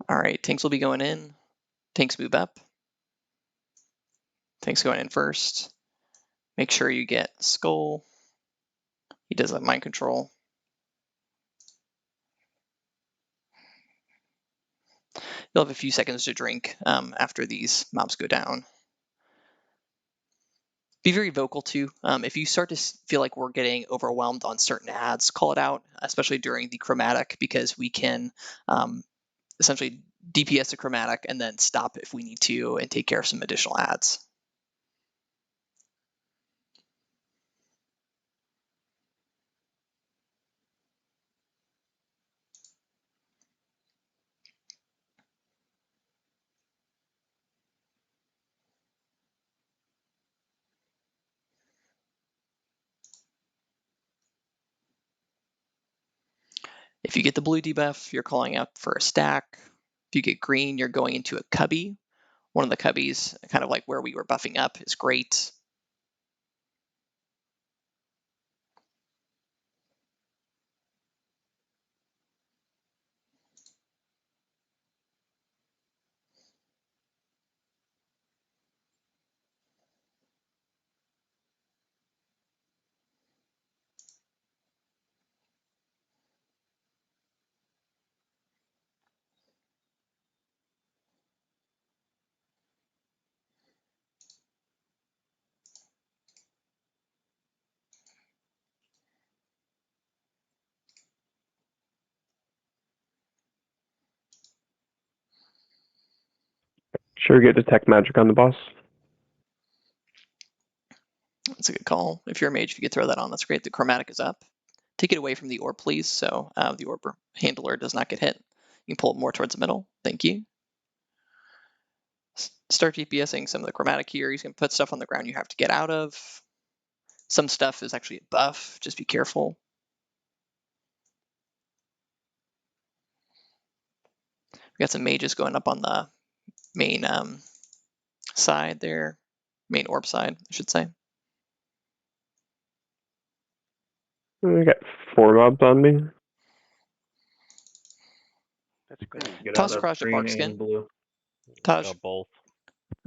All right, tanks will be going in. Tanks move up. Tanks going in first. Make sure you get Skull. He does have mind control. You'll have a few seconds to drink after these mobs go down. Be very vocal too. If you start to feel like we're getting overwhelmed on certain ads, call it out, especially during the chromatic, because we can essentially DPS the chromatic and then stop if we need to and take care of some additional ads. If you get the blue debuff, you're calling up for a stack. If you get green, you're going into a cubby. One of the cubbies, kind of like where we were buffing up, is great. Sure, get detect magic on the boss. That's a good call. If you're a mage, if you could throw that on, that's great. The chromatic is up. Take it away from the orb, please, so the orb handler does not get hit. You can pull it more towards the middle. Thank you. Start DPSing some of the chromatic here. He's going to put stuff on the ground you have to get out of. Some stuff is actually a buff. Just be careful. We got some mages going up on the main side there. Main orb side, I should say. I got 4 mobs on me. That's great. Toss across the bark skin. Taj, Got both.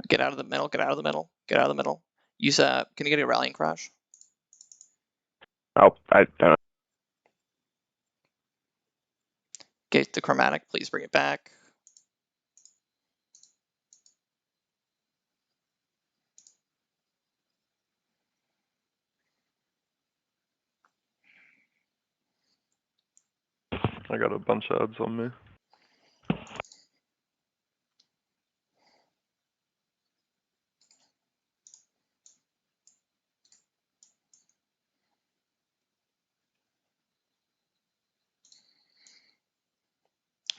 get out of the middle, get out of the middle, get out of the middle. Use can you get a rallying crash? Oh, I don't know. Get the chromatic, please bring it back. I got a bunch of ads on me.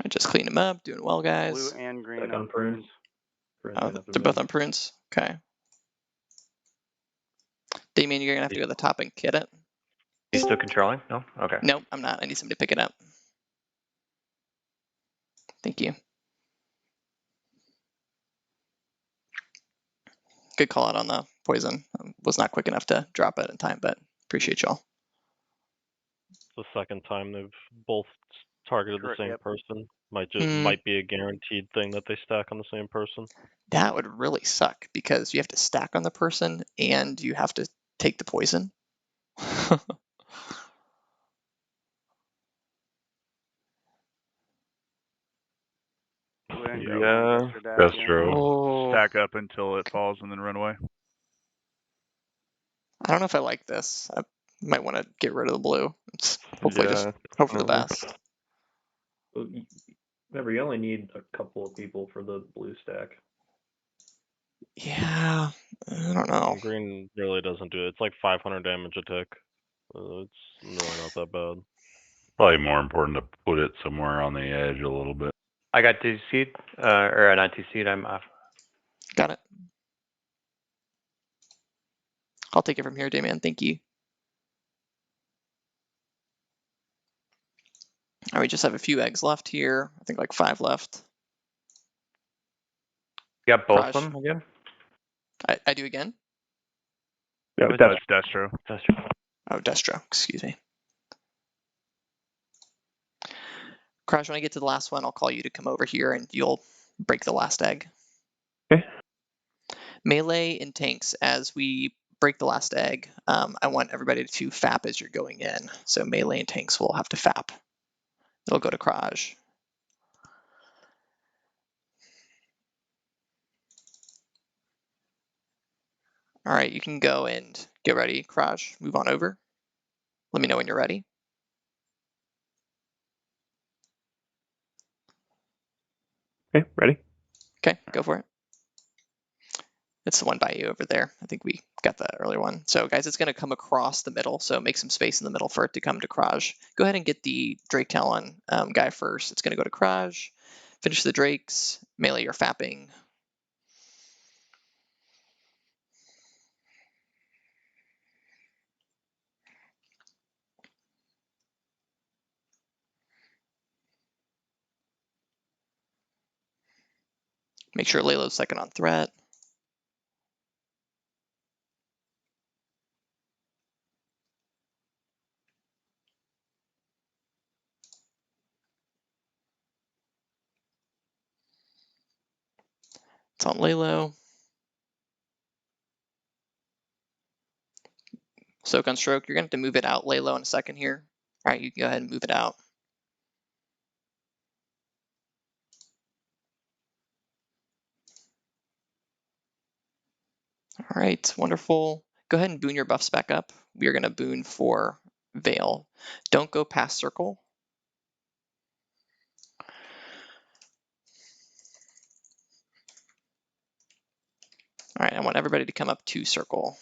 I just cleaned them up, doing well, guys. Blue and green Back on on prunes. Oh, they're both on prunes. Okay. Damien, you're gonna have to go to the top and get it. He's still controlling? No? Okay. Nope, I'm not. I need somebody to pick it up. Thank you. Good call out on the poison. Was not quick enough to drop it in time, but appreciate y'all. It's the second time they've both targeted Correct, the same yep. person. Might be a guaranteed thing that they stack on the same person. That would really suck because you have to stack on the person and you have to take the poison. Blue and green. Yeah, That's true. Oh, Stack up until it falls and then run away. I don't know if I like this. I might want to get rid of the blue. It's hopefully just hope for the best. Remember, you only need a couple of people for the blue stack. Yeah, I don't know. Green really doesn't do it. It's like 500 damage a tick. It's really not that bad. Probably more important to put it somewhere on the edge a little bit. I got TC'd, or not TC'd, I'm off. Got it. I'll take it from here, Damien. Thank you. All right, we just have a few eggs left here. I think like 5 left. You got both Raj. of them again? I do again? No, That's Destro. Oh, Destro, excuse me. Crash, when I get to the last one, I'll call you to come over here and you'll break the last egg. Okay. Melee and tanks, as we break the last egg, I want everybody to FAP as you're going in. So melee and tanks will have to FAP. It'll go to Kraj. All right, you can go and get ready, Kraj. Move on over. Let me know when you're ready. Okay, ready? Okay, go for it. It's the one by you over there. I think we got the earlier one. So guys, it's going to come across the middle, so make some space in the middle for it to come to Kraj. Go ahead and get the Drake Talon guy first. It's going to go to Kraj. Finish the Drakes. Melee your fapping. Make sure Laylo's second on threat. It's on Laylo. Soak on stroke. You're going to have to move it out, Laylo, in a second here. All right, you can go ahead and move it out. All right, wonderful. Go ahead and boon your buffs back up. We are going to boon for Veil. Don't go past circle. All right, I want everybody to come up to circle.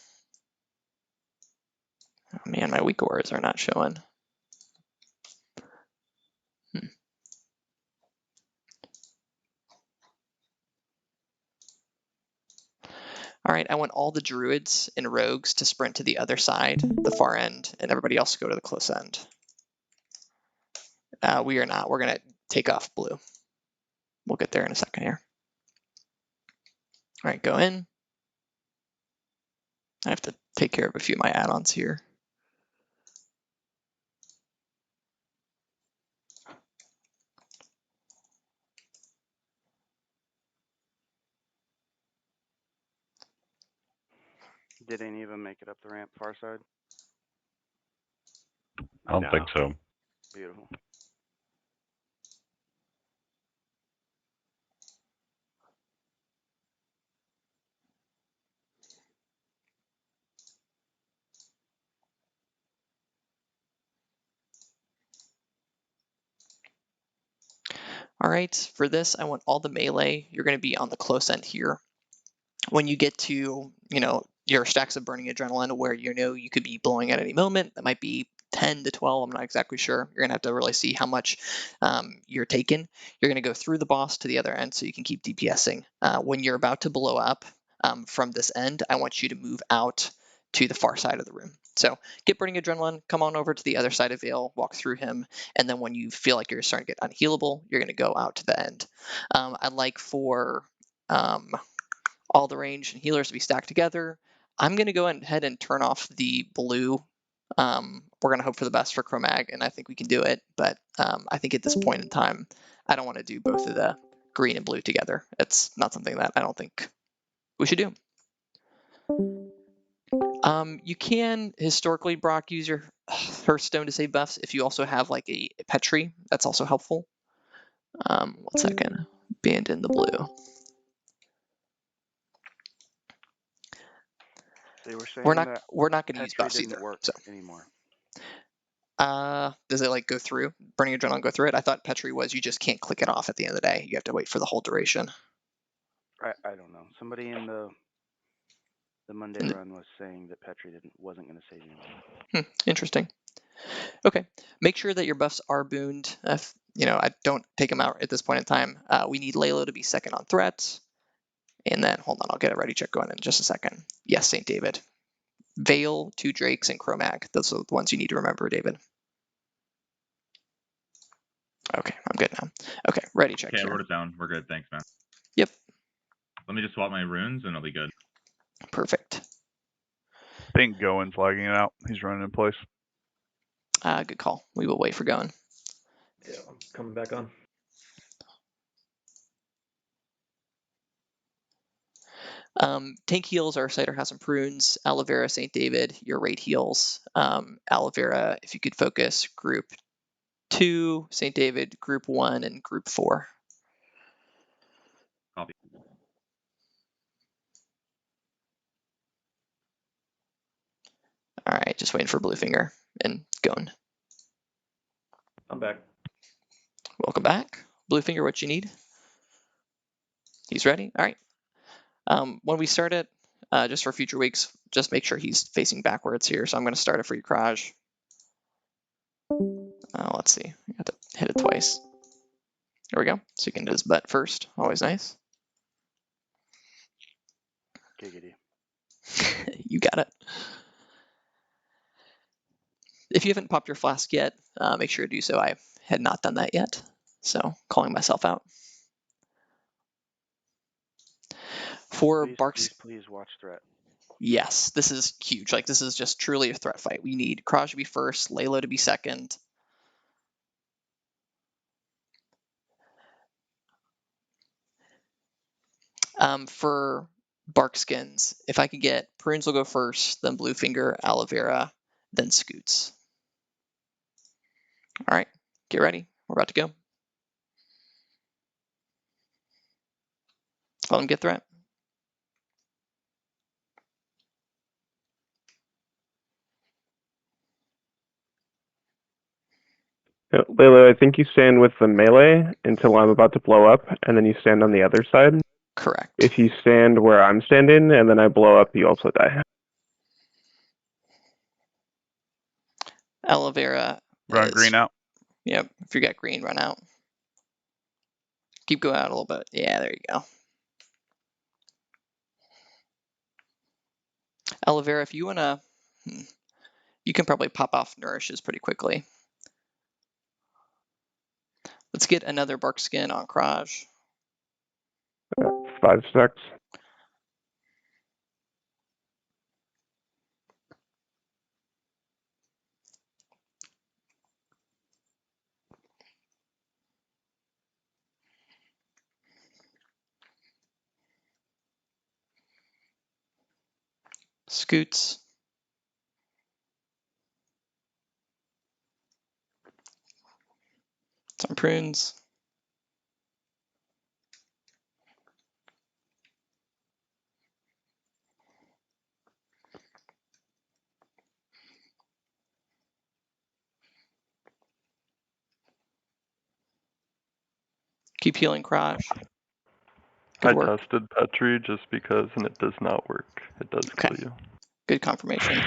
Oh man, my weak words are not showing. All right, I want all the druids and rogues to sprint to the other side, the far end, and everybody else to go to the close end. We are not. We're going to take off blue. We'll get there in a second here. All right, go in. I have to take care of a few of my add-ons here. Did any of them make it up the ramp far side? I don't think so. Beautiful. All right, for this, I want all the melee. You're going to be on the close end here. When you get to, your stacks of burning adrenaline where you could be blowing at any moment, that might be 10 to 12, I'm not exactly sure. You're going to have to really see how much you're taking. You're going to go through the boss to the other end so you can keep DPSing. When you're about to blow up from this end, I want you to move out to the far side of the room. So get burning adrenaline, come on over to the other side of Veil, walk through him, and then when you feel like you're starting to get unhealable, you're going to go out to the end. I'd like for all the range and healers to be stacked together. I'm going to go ahead and turn off the blue. We're going to hope for the best for Chromag, and I think we can do it. But I think at this point in time, I don't want to do both of the green and blue together. It's not something that I don't think we should do. You can historically, Brock, use your Hearthstone to save buffs if you also have like a Petri. That's also helpful. 1 second. Abandon the blue. They were saying We're that not going to use Petri buffs didn't either. work So anymore. does it like go through? Burning adrenaline go through it? I thought Petri was you just can't click it off at the end of the day. You have to wait for the whole duration. I don't know. Somebody in the Monday run was saying that Petri wasn't going to save you. Interesting. Okay, make sure that your buffs are booned. If I don't take them out at this point in time. We need Laylo to be second on threats, and then hold on, I'll get a ready check going in just a second. Yes, St. David, Veil, 2 Drakes, and Chromag. Those are the ones you need to remember, David. Okay, I'm good now. Okay, ready check. Okay, I wrote it down. We're good. Thanks, man. Yep. Let me just swap my runes and I'll be good. Perfect. I think Goen's lagging it out. He's running in place. Good call. We will wait for going. Yeah, I'm coming back on. Tank heals are Cider House and Prunes, Aloe Vera, St. David, your raid heals. Aloe Vera, if you could focus group 2, St. David, group 1, and group 4. Copy. All right, just waiting for Bluefinger and going. I'm back. Welcome back. Bluefinger, what you need? He's ready? All right. When we start it, just for future weeks, just make sure he's facing backwards here. So I'm going to start it for you, Kraj. Let's see. I got to hit it twice. There we go. So you can do his butt first. Always nice. Giggity. You got it. If you haven't popped your flask yet, make sure to do so. I had not done that yet, so calling myself out. For Barks, please watch threat. yes, this is huge. Like, this is just truly a threat fight. We need Kraj to be first, Laylo to be second. For Barkskins, if I could get Prunes will go first, then Bluefinger, Aloe Vera, then Scoots. All right, get ready. We're about to go. Let him get threat. Laylo, I think you stand with the melee until I'm about to blow up, and then you stand on the other side. Correct. If you stand where I'm standing, and then I blow up, you also die. Aloe Vera. Run green out. Yep, if you got green, run out. Keep going out a little bit. Yeah, there you go. Aloe Vera, if you want to, you can probably pop off Nourishes pretty quickly. Let's get another Barkskin on Kraj. 5 stacks. Scoots. Some Prunes. Keep healing Kraj. Good work. tested Petri just because, and it does not work. It does kill you. Good confirmation.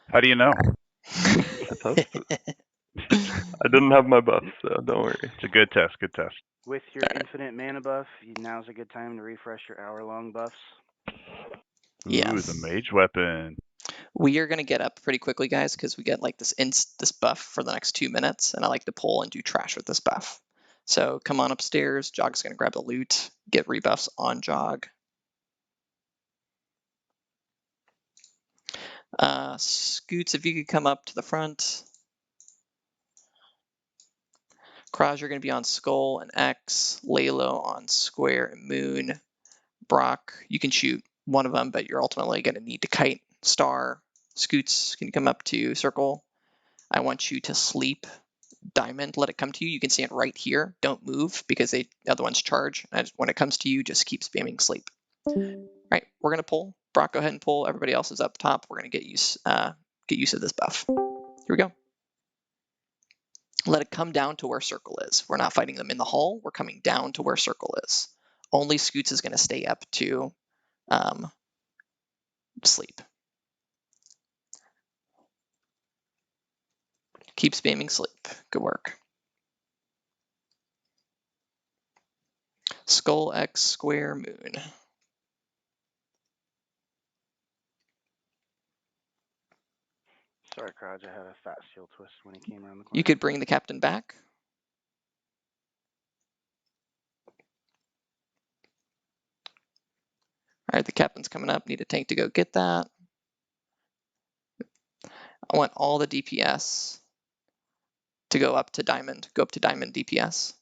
How do you know? I tested it. I didn't have my buff, so don't worry. It's a good test. Good test. With your infinite mana buff, now's a good time to refresh your hour-long buffs. Yeah. Ooh, the mage weapon. We are going to get up pretty quickly, guys, because we get like this buff for the next 2 minutes, and I like to pull and do trash with this buff. So come on upstairs. Jog's going to grab the loot, get rebuffs on Jog. Scoots, if you could come up to the front. Kraj, you're going to be on Skull and X. Laylo on Square and Moon. Brock, you can shoot one of them, but you're ultimately going to need to kite Star. Scoots can come up to Circle. I want you to sleep Diamond. Let it come to you. You can stand right here. Don't move because the other ones charge. And when it comes to you, just keep spamming sleep. All right, we're going to pull. Brock, go ahead and pull. Everybody else is up top. We're going to get use of this buff. Here we go. Let it come down to where Circle is. We're not fighting them in the hall. We're coming down to where Circle is. Only Scoots is going to stay up to sleep. Keep spamming sleep. Good work. Skull X Square Moon. Sorry, Kraj, I had a fat seal twist when he came around the corner. You could bring the captain back. All right, the captain's coming up. Need a tank to go get that. I want all the DPS. to go up to diamond. Go up to diamond DPS.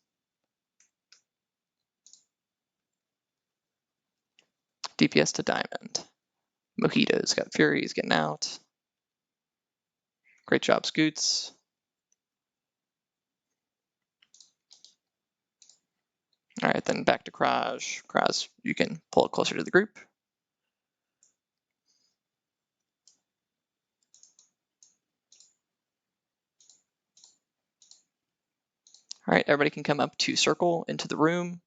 DPS to diamond. Mojito's got Fury, he's getting out. Great job, Scoots. All right, then back to Kraj. Kraj, you can pull it closer to the group. All right, everybody can come up to circle into the room.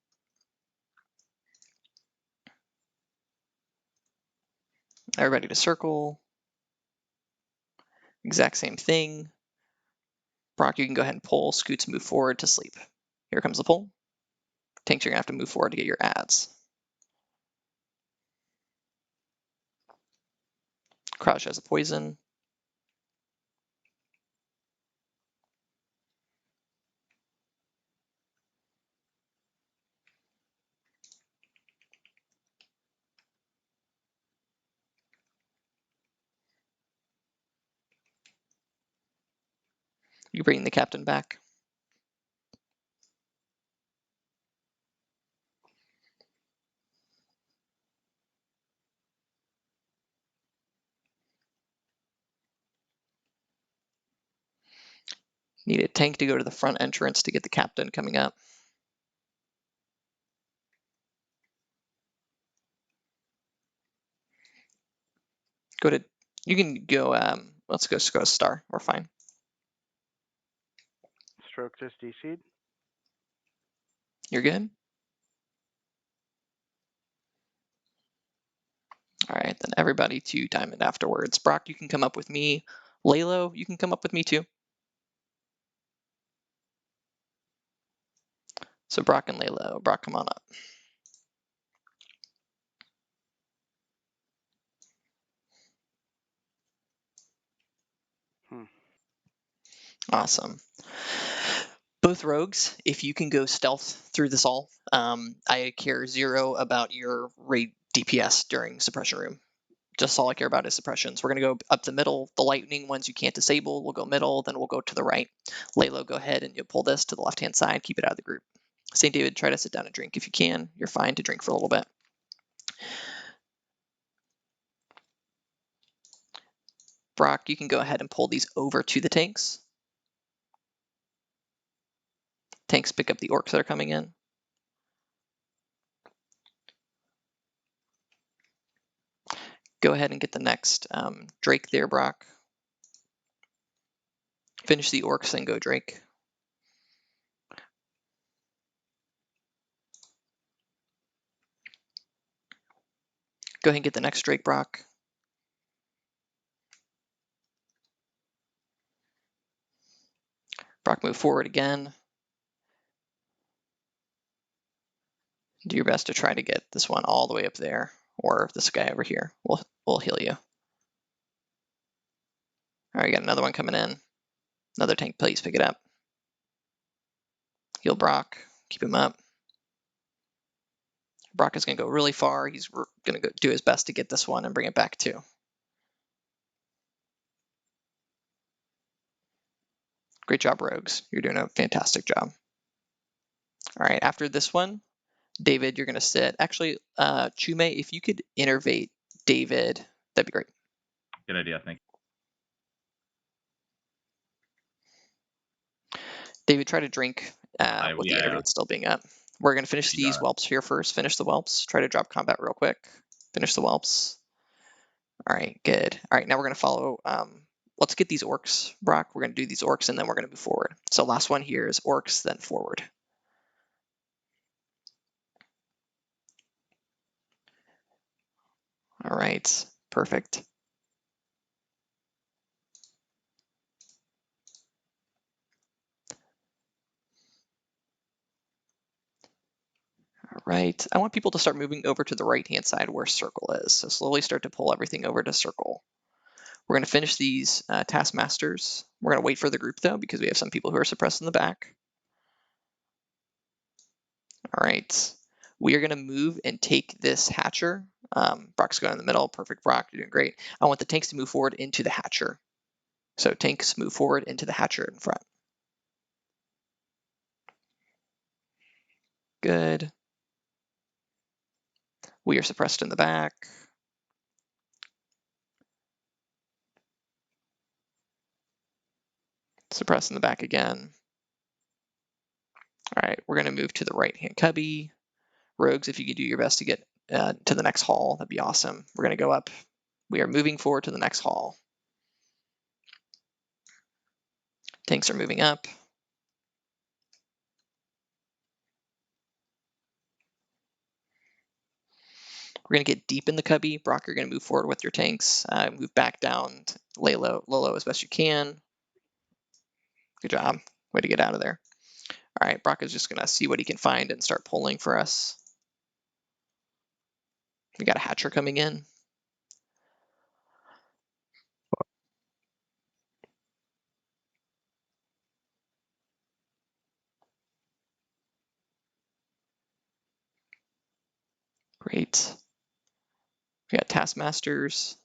Everybody to circle. Exact same thing. Brock, you can go ahead and pull. Scoots, move forward to sleep. Here comes the pull. Tanks, you're gonna have to move forward to get your ads. Kraj has a poison. You bring the captain back. Need a tank to go to the front entrance to get the captain coming up. Go to, you can go, let's go star, we're fine. Stroke just DC'd. You're good? All right, then everybody to diamond afterwards. Brock, you can come up with me. Lalo, you can come up with me too. So Brock and Lalo, Brock, come on up. Awesome. Both rogues, if you can go stealth through this all, I care 0 about your raid DPS during suppression room. Just all I care about is suppressions. We're going to go up the middle. The lightning ones you can't disable. We'll go middle, then we'll go to the right. Lalo, go ahead and you'll pull this to the left-hand side. Keep it out of the group. St. David, try to sit down and drink if you can. You're fine to drink for a little bit. Brock, you can go ahead and pull these over to the tanks. Tanks pick up the orcs that are coming in. Go ahead and get the next Drake there, Brock. Finish the orcs and go Drake. Go ahead and get the next Drake, Brock. Brock, move forward again. Do your best to try to get this one all the way up there, or this guy over here. We'll heal you. All right, you got another one coming in. Another tank, please pick it up. Heal Brock, keep him up. Brock is going to go really far. He's going to do his best to get this one and bring it back too. Great job, rogues. You're doing a fantastic job. All right, after this one, David, you're going to sit. Actually, Chume, if you could innervate David, that'd be great. Good idea, thank you. David, try to drink with the innervate still being up. We're going to finish these whelps here first. Finish the whelps. Try to drop combat real quick. Finish the whelps. All right, good. All right, now we're going to follow. Let's get these orcs, Brock. We're going to do these orcs, and then we're going to move forward. So last one here is orcs, then forward. All right, perfect. All right, I want people to start moving over to the right-hand side where circle is. So slowly start to pull everything over to circle. We're going to finish these taskmasters. We're going to wait for the group though, because we have some people who are suppressed in the back. All right, we are going to move and take this hatcher. Brock's going in the middle. Perfect, Brock, you're doing great. I want the tanks to move forward into the hatcher. So tanks move forward into the hatcher in front. Good. We are suppressed in the back. Suppressed in the back again. All right, we're going to move to the right-hand cubby. Rogues, if you could do your best to get to the next hall, that'd be awesome. We're going to go up. We are moving forward to the next hall. Tanks are moving up. We're going to get deep in the cubby. Brock, you're going to move forward with your tanks. Move back down, lay low as best you can. Good job. Way to get out of there. All right, Brock is just going to see what he can find and start pulling for us. We got a Hatcher coming in. Great. We got Taskmasters.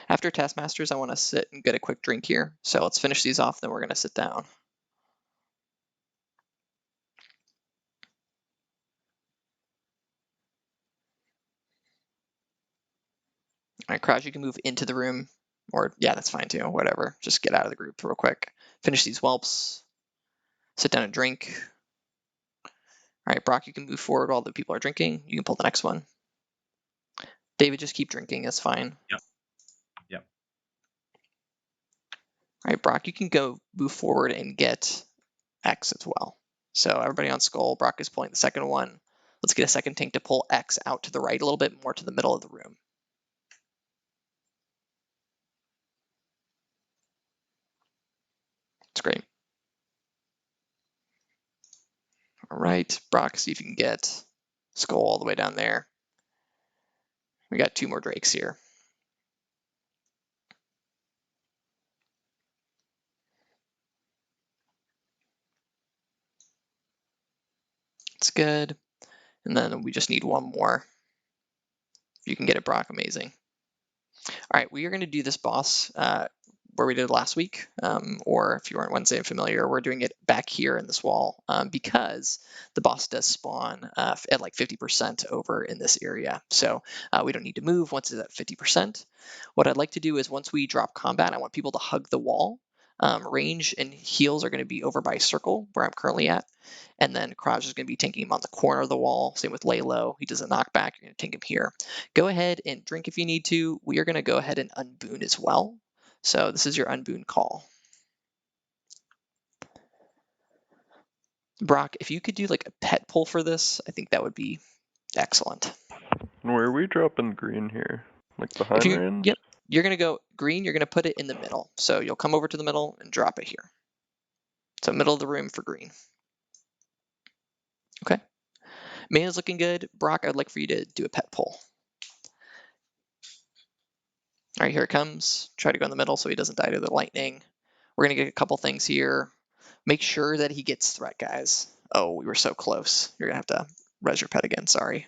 After Taskmasters, I want to sit and get a quick drink here. So let's finish these off, then we're going to sit down. All right, Crouch, you can move into the room. Or, yeah, that's fine too. Whatever. Just get out of the group real quick. Finish these whelps. Sit down and drink. All right, Brock, you can move forward while the people are drinking. You can pull the next one. David, just keep drinking. That's fine. Yep. Yep. All right, Brock, you can go move forward and get X as well. So everybody on Skull, Brock is pulling the second one. Let's get a second tank to pull X out to the right a little bit more to the middle of the room. It's great. All right, Brock, see if you can get Skull all the way down there. We got 2 more Drakes here. It's good. And then we just need 1 more. If you can get it, Brock, amazing. All right, we are going to do this boss where we did last week, or if you weren't Wednesday and familiar, we're doing it back here in this wall because the boss does spawn at like 50% over in this area. So we don't need to move once it's at 50%. What I'd like to do is once we drop combat, I want people to hug the wall. Range and heals are going to be over by circle where I'm currently at. And then Kraj is going to be tanking him on the corner of the wall. Same with lay low. He does a knockback. You're going to tank him here. Go ahead and drink if you need to. We are going to go ahead and unboon as well. So this is your unboon call. Brock, if you could do like a pet pull for this, I think that would be excellent. And where are we dropping green here? Like behind range? Yep. You're going to go green. You're going to put it in the middle. So you'll come over to the middle and drop it here. So middle of the room for green. Okay. Mana's looking good. Brock, I'd like for you to do a pet pull. All right, here it comes. Try to go in the middle so he doesn't die to the lightning. We're going to get a couple things here. Make sure that he gets threat, guys. Oh, we were so close. You're going to have to res your pet again. Sorry.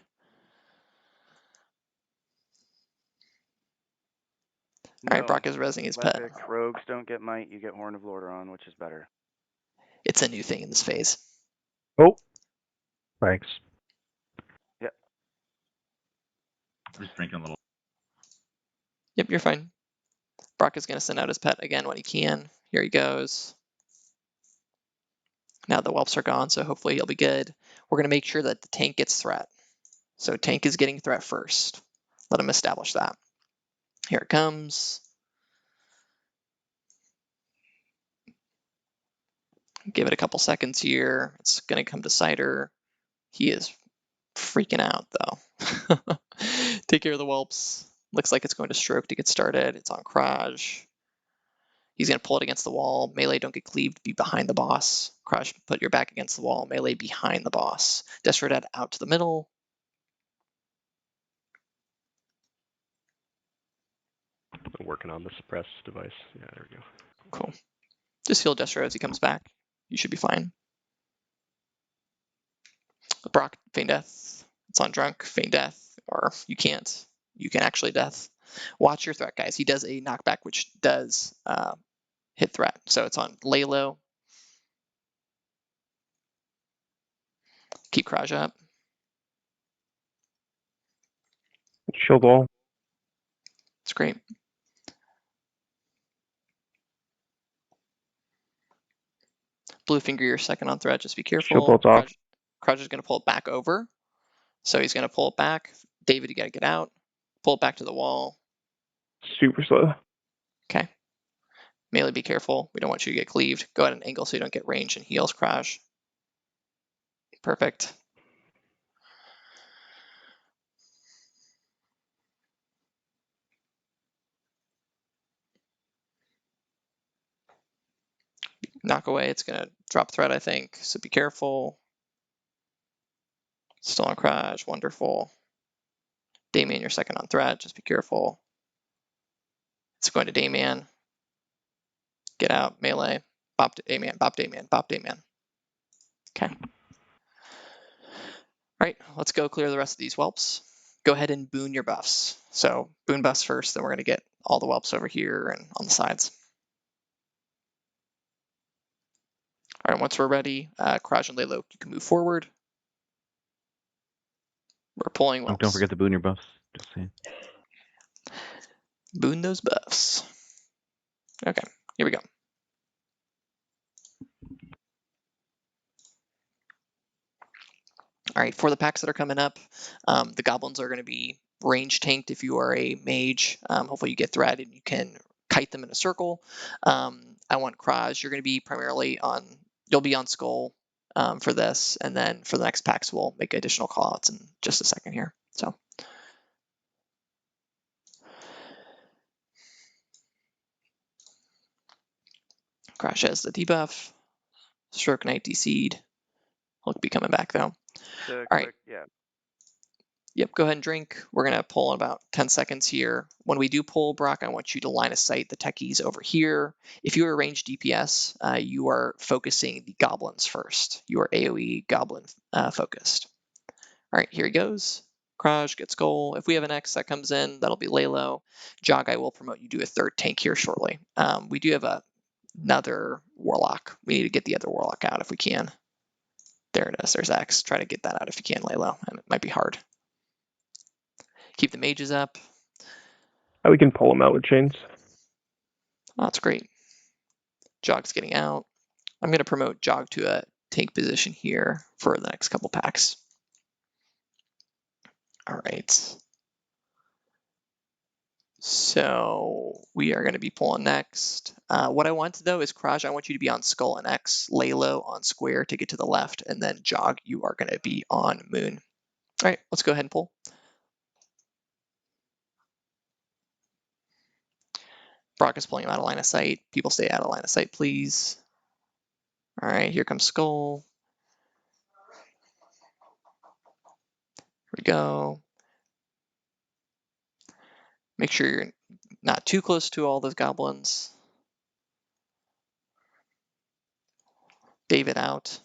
All right, Brock is resing his pet. Levic, rogues don't get might. You get Horn of Lordaeron, which is better. It's a new thing in this phase. Oh, thanks. Yep. I'm just drinking a little. Yep, you're fine. Brock is going to send out his pet again when he can. Here he goes. Now the whelps are gone, so hopefully he'll be good. We're going to make sure that the tank gets threat. So tank is getting threat first. Let him establish that. Here it comes. Give it a couple seconds here. It's going to come to Cider. He is freaking out, though. Take care of the whelps. Looks like it's going to stroke to get started. It's on Kraj. He's going to pull it against the wall. Melee, don't get cleaved. Be behind the boss. Kraj, put your back against the wall. Melee, behind the boss. Desperate out to the middle. Working on the suppress device. Yeah, there we go. Cool. Just heal Destro as he comes back. You should be fine. Brock, feign death. It's on drunk, feign death. Or you can't. You can actually death. Watch your threat, guys. He does a knockback, which does hit threat. So it's on lay low. Keep Kraj up. Shield wall. It's great. Blue finger your second on threat. Just be Shield careful. wall's off. Kraj is going to pull it back over. So he's going to pull it back. David, you got to get out. Pull it back to the wall. Super slow. Okay. Melee, be careful. We don't want you to get cleaved. Go at an angle so you don't get range and heals Kraj. Perfect. Knock away. It's going to drop threat, I think. So be careful. Still on Kraj. Wonderful. Damien, you're second on threat. Just be careful. It's going to Damien. Get out. Melee. Bop Damien. Bop Damien. Bop Damien. Okay. All right. Let's go clear the rest of these whelps. Go ahead and boon your buffs. So boon buffs first, then we're going to get all the whelps over here and on the sides. All right, once we're ready, Kraj and Lalo, you can move forward. We're pulling whelps. Don't forget to boon your buffs. Just saying. Boon those buffs. Okay, here we go. All right, for the packs that are coming up, the goblins are going to be range tanked if you are a mage. Hopefully you get thread and you can kite them in a circle. I want Kraj, you're going to be primarily on, you'll be on Skull for this, and then for the next packs we'll make additional callouts in just a second here. So. Kraj has the debuff. Stroke Knight DC'd. He'll be coming back though. All right. Yeah. Yep, go ahead and drink. We're going to pull in about 10 seconds here. When we do pull, Brock, I want you to line of sight the techies over here. If you are range DPS, you are focusing the goblins first. You are AoE goblin focused. All right, here he goes. Kraj gets goal. If we have an X that comes in, that'll be Lalo. Jog, I will promote you to a third tank here shortly. We do have another Warlock. We need to get the other Warlock out if we can. There it is. There's X. Try to get that out if you can, Lalo. And it might be hard. Keep the mages up. We can pull them out with chains. Oh, that's great. Jog's getting out. I'm going to promote Jog to a tank position here for the next couple packs. All right. So we are going to be pulling next. What I want though is Kraj, I want you to be on Skull and X, Lalo on Square to get to the left, and then Jog, you are going to be on Moon. All right, let's go ahead and pull. Brock is pulling him out of line of sight. People stay out of line of sight, please. All right, here comes Skull. Here we go. Make sure you're not too close to all those goblins. David out.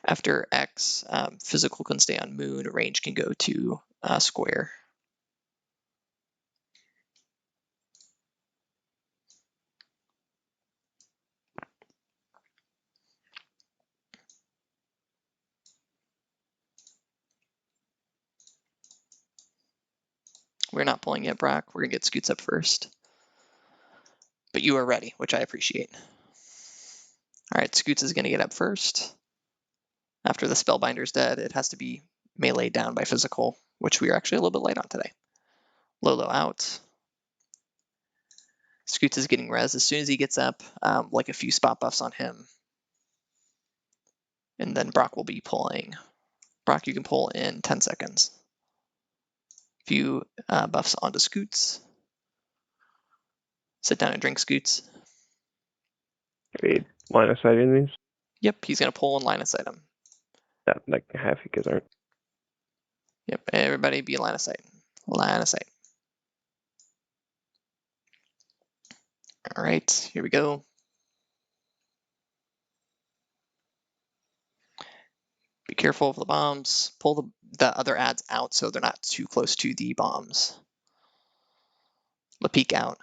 After X, physical can stay on Moon, range can go to Square. We're not pulling yet, Brock. We're gonna get Scoots up first. But you are ready, which I appreciate. All right, Scoots is gonna get up first. After the Spellbinder's dead, it has to be meleeed down by physical, which we are actually a little bit light on today. Lolo out. Scoots is getting res as soon as he gets up, like a few spot buffs on him. And then Brock will be pulling. Brock, you can pull in 10 seconds. Few buffs onto Scoots. Sit down and drink, Scoots. Wait, line of sight in these? Yep, he's going to pull and line of sight him. Yeah, like half you guys aren't. Yep, everybody be line of sight. Line of sight. All right, here we go. Be careful of the bombs. Pull the other ads out so they're not too close to the bombs. Lepeek out.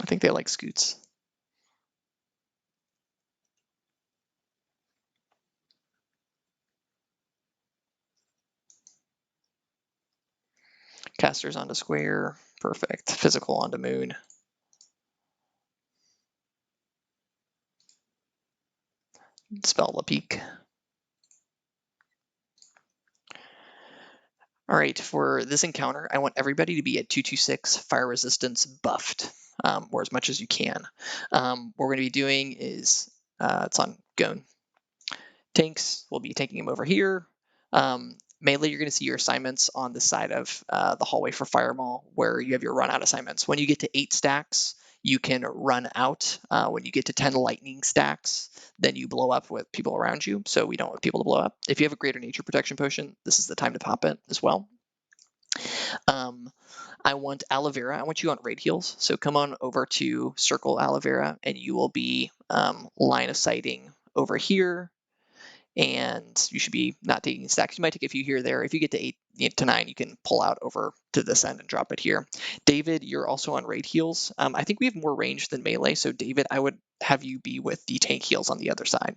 I think they like scoots. Casters onto square. Perfect. Physical onto moon. Spell Lepeek. All right, for this encounter, I want everybody to be at 226 fire resistance buffed, or as much as you can. What we're going to be doing is, it's on Gone. Tanks, we'll be taking them over here. Melee, you're going to see your assignments on the side of the hallway for Firemaul, where you have your run out assignments. When you get to 8 stacks, you can run out. When you get to 10 lightning stacks, then you blow up with people around you, so we don't want people to blow up. If you have a greater nature protection potion, this is the time to pop it as well. I want aloe vera. I want you on raid heals. So come on over to circle aloe vera, and you will be line of sighting over here. And you should be not taking stacks. You might take a few here or there. If you get to 8 to 9, you can pull out over to this end and drop it here. David, you're also on raid heals. I think we have more range than melee, so David, I would have you be with the tank heals on the other side.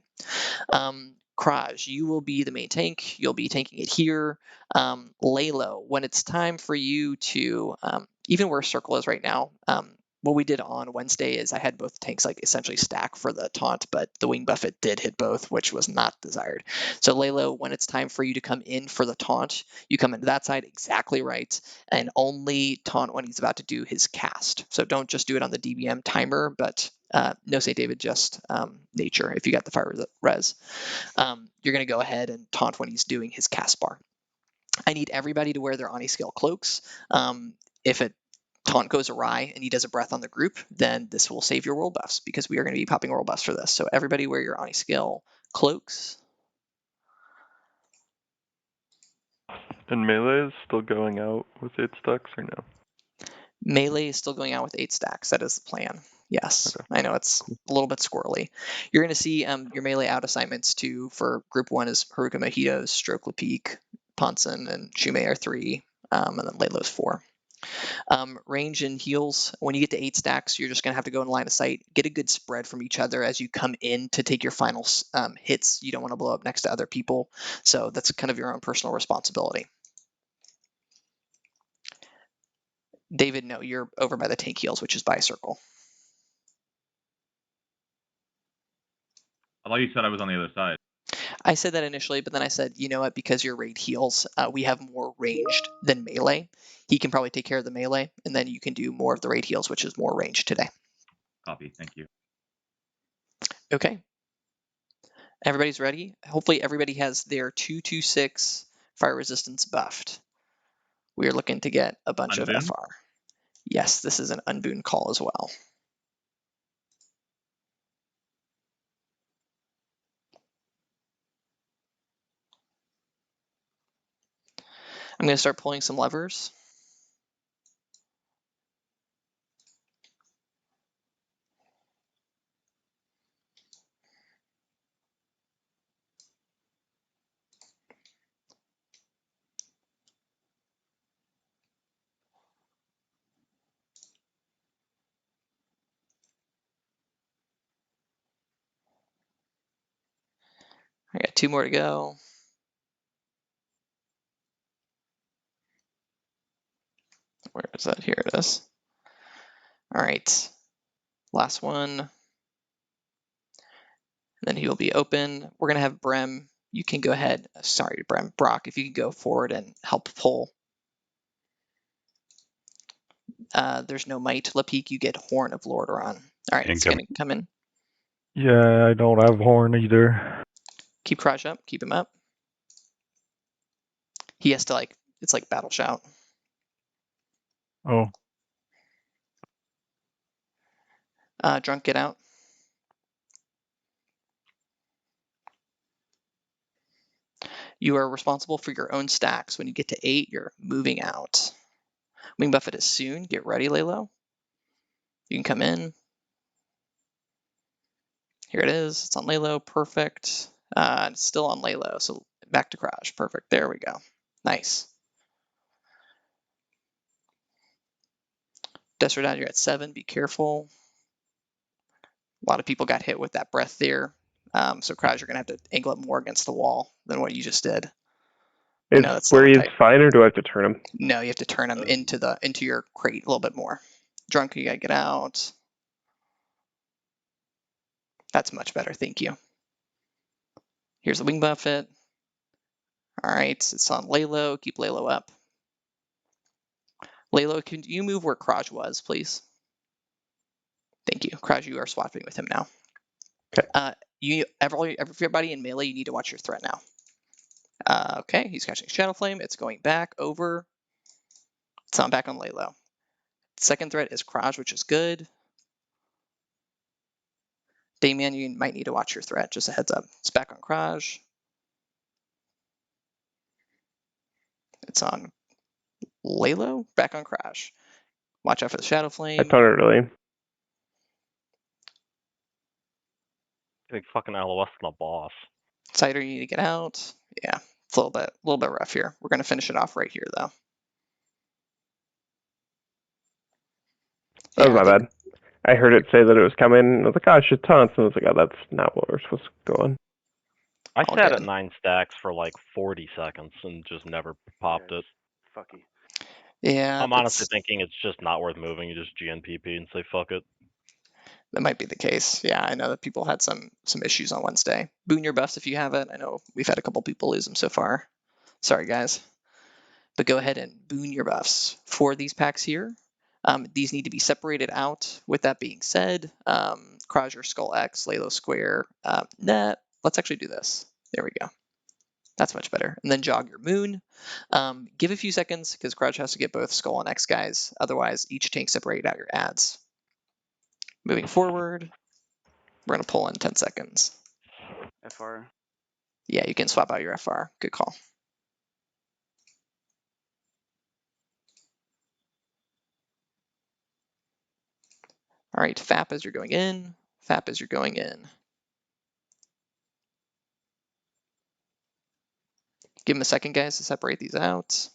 Kraj, you will be the main tank. You'll be tanking it here. Lalo, when it's time for you to, even where Circle is right now, what we did on Wednesday is I had both tanks like essentially stack for the taunt, but the wing buffet did hit both, which was not desired. So Lalo, when it's time for you to come in for the taunt, you come into that side exactly right, and only taunt when he's about to do his cast. So don't just do it on the DBM timer, but no St. David, just nature if you got the fire res. You're going to go ahead and taunt when he's doing his cast bar. I need everybody to wear their Oni-scale cloaks. If a taunt goes awry and he does a breath on the group, then this will save your world buffs because we are going to be popping world buffs for this. So everybody wear your Oni-scale cloaks. And melee is still going out with 8 stacks or no? Melee is still going out with 8 stacks. That is the plan. Yes, Okay. I know it's a little bit squirrely. You're going to see your melee out assignments too. For group 1 is Haruka Mojitos, Stroke Lepeek, Ponson, and Shumei are 3, and then Lalo's 4. Range and heals, when you get to 8 stacks, you're just going to have to go in line of sight, get a good spread from each other as you come in to take your final hits. You don't want to blow up next to other people, so that's kind of your own personal responsibility. David, no, you're over by the tank heals, which is by a circle. I thought you said I was on the other side. I said that initially, but then I said, you know what, because your raid heals, we have more ranged than melee. He can probably take care of the melee, and then you can do more of the raid heals, which is more ranged today. Copy, thank you. Okay. Everybody's ready? Hopefully everybody has their 226 fire resistance buffed. We are looking to get a bunch Unboon? of FR. Yes, this is an unboon call as well. I'm going to start pulling some levers. I got 2 more to go. Where is that? Here it is. All right, last one. And then he will be open. We're going to have Brem. You can go ahead. Sorry, Brem. Brock, if you could go forward and help pull. There's no might. Lepeek, you get Horn of Lordaeron. All right, it's going to come in. Yeah, I don't have horn either. Keep Crush up. Keep him up. He has to like, it's like battle shout. Oh, Drunk, get out. You are responsible for your own stacks. When you get to 8, you're moving out. Wing Buffet is soon. Get ready, Lalo. You can come in. Here it is. It's on Laylo. Perfect. It's still on Laylo. So back to Kraj. Perfect. There we go. Nice. Desert, you're at 7. Be careful. A lot of people got hit with that breath there. So Kraj, you're going to have to angle it more against the wall than what you just did. Is that's where he is tight. fine, or do I have to turn him? No, you have to turn him into your crate a little bit more. Drunk, you got to get out. That's much better. Thank you. Here's the wing buffet. All right, it's on Laylo. Keep Laylo up. Laylo, can you move where Kraj was, please? Thank you. Kraj, you are swapping with him now. Okay. Everybody in melee, you need to watch your threat now. Okay, he's catching Shadow Flame. It's going back over. It's on back on Laylo. Second threat is Kraj, which is good. Damien, you might need to watch your threat. Just a heads up. It's back on Kraj. It's on Laylo. Back on Kraj. Watch out for the Shadow Flame. I thought it really. Getting fucking LOS on a boss. Cider, you need to get out. Yeah, it's a little bit rough here. We're gonna finish it off right here though. That was my bad. I heard it say that it was coming. And I was like, oh, it should taunt. And I was like, oh, that's not what we're supposed to go on. I sat at 9 stacks for like 40 seconds and just never popped it. Fucky. Yeah. I'm honestly thinking it's just not worth moving. You just GNPP and say fuck it. That might be the case. Yeah, I know that people had some issues on Wednesday. Boon your buffs if you have it. I know we've had a couple people lose them so far. Sorry, guys. But go ahead and boon your buffs for these packs here. These need to be separated out. With that being said, Kraj or Skull X, Laylo Square, net. Let's actually do this. There we go. That's much better. And then jog your moon. Give a few seconds because Kraj has to get both Skull and X guys. Otherwise, each tank separate out your ads. Moving forward, we're going to pull in 10 seconds. FR. Yeah, you can swap out your FR. Good call. All right, FAP as you're going in. FAP as you're going in. Give them a second, guys, to separate these out.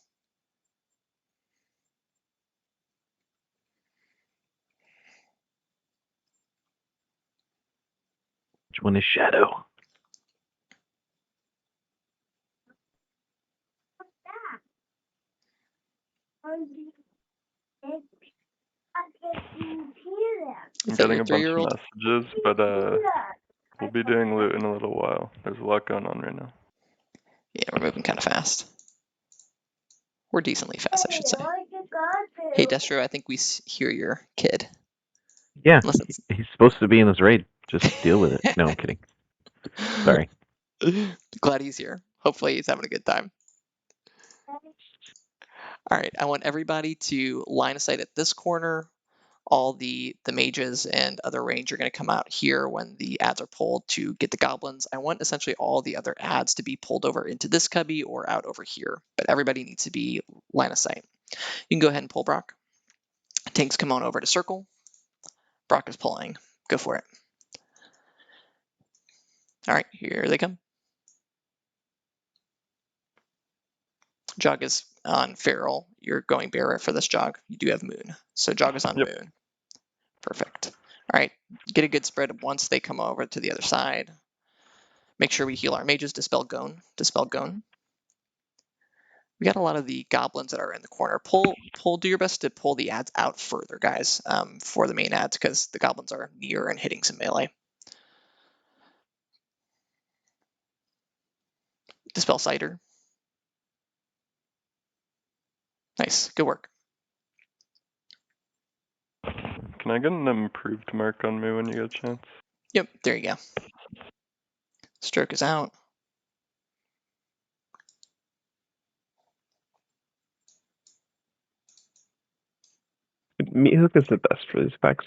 Which one is Shadow? I'm getting a bunch of messages, but we'll be doing loot in a little while. There's a lot going on right now. Yeah, we're moving kind of fast. We're decently fast, I should say. Hey, Destro, I think we hear your kid. Yeah, he's supposed to be in this raid. Just deal with it. No, I'm kidding. Sorry. Glad he's here. Hopefully he's having a good time. All right, I want everybody to line of sight at this corner. All the mages and other range are going to come out here when the ads are pulled to get the goblins. I want essentially all the other ads to be pulled over into this cubby or out over here, but everybody needs to be line of sight. You can go ahead and pull Brock. Tanks come on over to circle. Brock is pulling. Go for it. All right, here they come. Jog is on Feral. You're going Barret for this jog. You do have Moon. So Jog is on Moon. Perfect. All right, get a good spread once they come over to the other side. Make sure we heal our mages. Dispel Gone. Dispel Gone. We got a lot of the goblins that are in the corner. Do your best to pull the ads out further, guys, for the main ads, because the goblins are near and hitting some melee. Dispel Cider. Nice, good work. Can I get an improved mark on me when you get a chance? Yep, there you go. Stroke is out. Mythic is the best for these packs.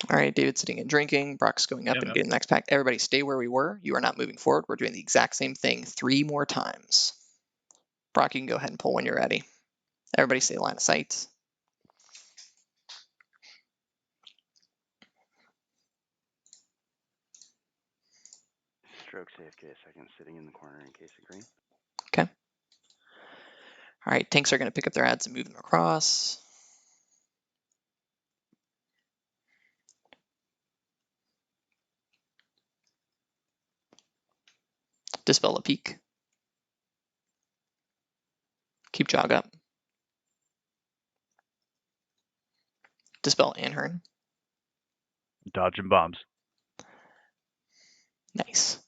All All right, David's sitting and drinking. Brock's going up Yeah, and man. getting the next pack. Everybody stay where we were. You are not moving forward. We're doing the exact same thing 3 more times. Brock, you can go ahead and pull when you're ready. Everybody stay line of sight. Stroke safe case. Second, sitting in the corner in case of green. Okay. All right, tanks are going to pick up their ads and move them across. Dispel a peak. Keep jog up. Dispel Anhern. Dodging bombs. Nice.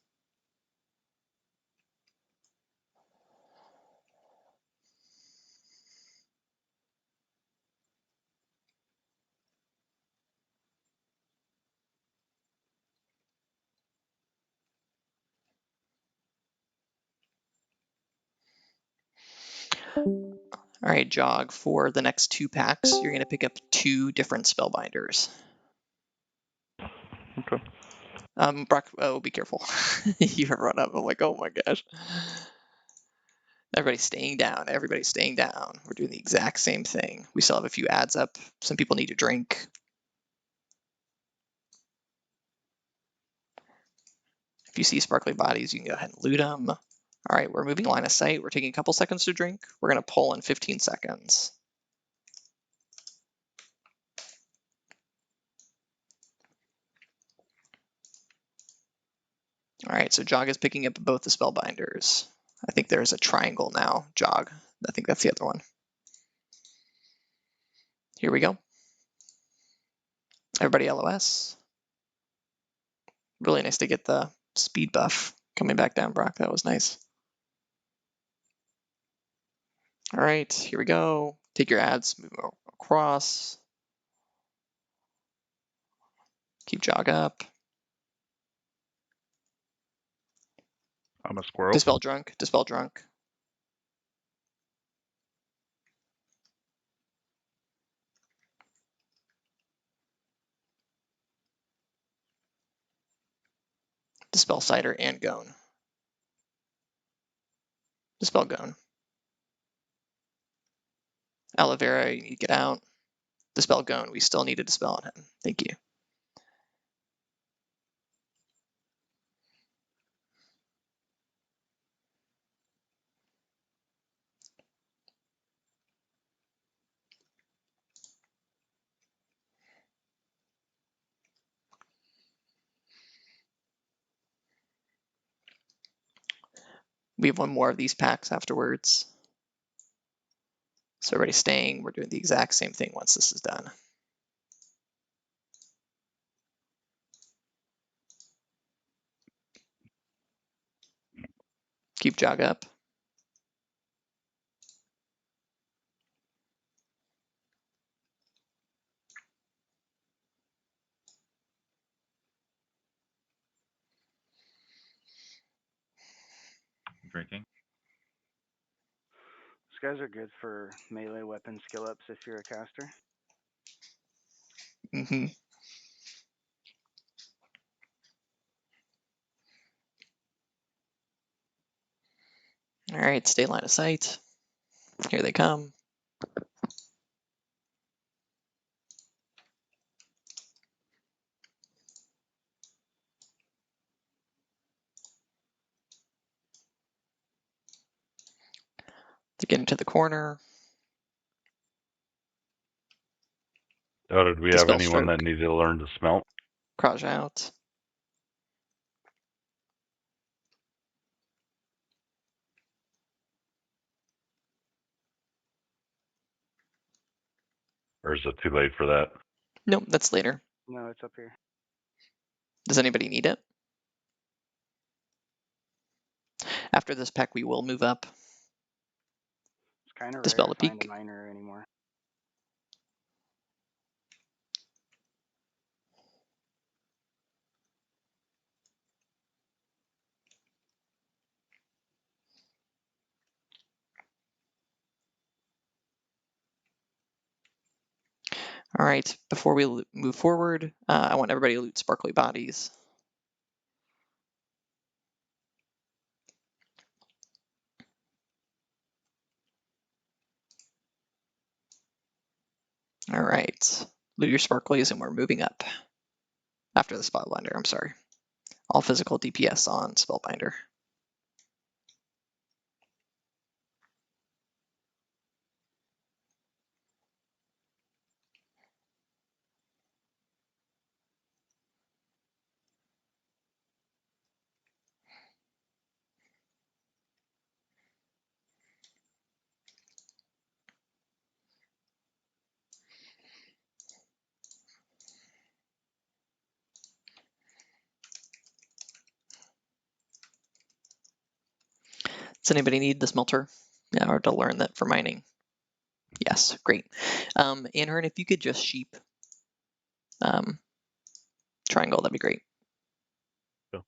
All right, jog for the next 2 packs. You're going to pick up 2 different spellbinders. Okay. Brock, oh, be careful. You have run up. I'm like, oh my gosh. Everybody's staying down. Everybody's staying down. We're doing the exact same thing. We still have a few ads up. Some people need to drink. If you see sparkly bodies, you can go ahead and loot them. All right, we're moving line of sight. We're taking a couple seconds to drink. We're going to pull in 15 seconds. All right, so Jog is picking up both the spellbinders. I think there's a triangle now, Jog. I think that's the other one. Here we go. Everybody LOS. Really nice to get the speed buff coming back down, Brock. That was nice. All right, here we go. Take your ads, move them across. Keep jog up. I'm a squirrel. Dispel drunk, dispel drunk. Dispel cider and gone. Dispel gone. Aloe vera, you need to get out. Dispel gone. We still need to dispel on him. Thank you. We have 1 more of these packs afterwards. So everybody's staying. We're doing the exact same thing once this is done. Keep jog up. Drinking. These guys are good for melee weapon skill ups if you're a caster. Mm-hmm. All right, stay line of sight. Here they come. They get into the corner. Oh, did we have Dispel anyone that stroke. needed to learn to smelt? Crowd out. Or is it too late for that? Nope, that's later. No, it's up here. Does anybody need it? After this pack, we will move up. It's kind of rare Dispel to the find a peak. miner anymore. All right, before we move forward, I want everybody to loot sparkly bodies. All right, loot your sparklies and we're moving up. After the Spellbinder, I'm sorry. All physical DPS on Spellbinder. Does anybody need the smelter? Yeah, or to learn that for mining? Yes, great. Anhern, if you could just sheep triangle, that'd be great. Sure.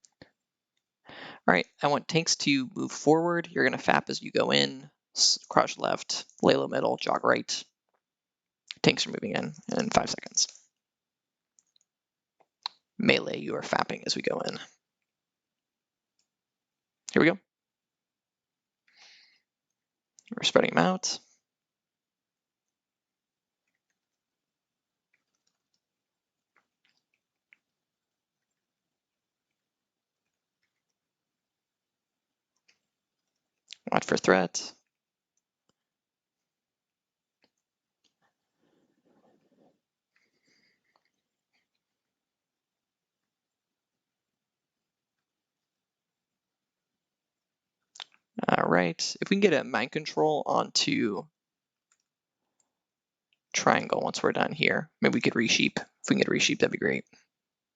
All right, I want tanks to move forward. You're gonna FAP as you go in, crouch left, lay low middle, jog right. Tanks are moving in 5 seconds. Melee, you are fapping as we go in. Here we go. We're spreading them out. Watch for threat. All right, if we can get a mind control onto triangle once we're done here, maybe we could resheep. If we can get a resheep, that'd be great.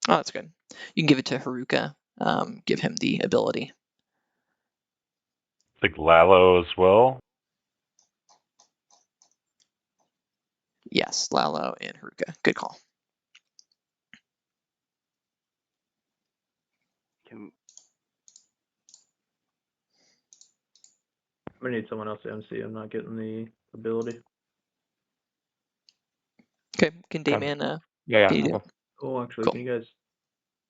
Oh, that's good. You can give it to Haruka, give him the ability. I think Lalo as well. Yes, Lalo and Haruka. Good call. Can, I'm gonna need someone else to MC. I'm not getting the ability. Okay, can Dayman, Yeah, can you do yeah. it? Oh, actually, Cool. can you guys?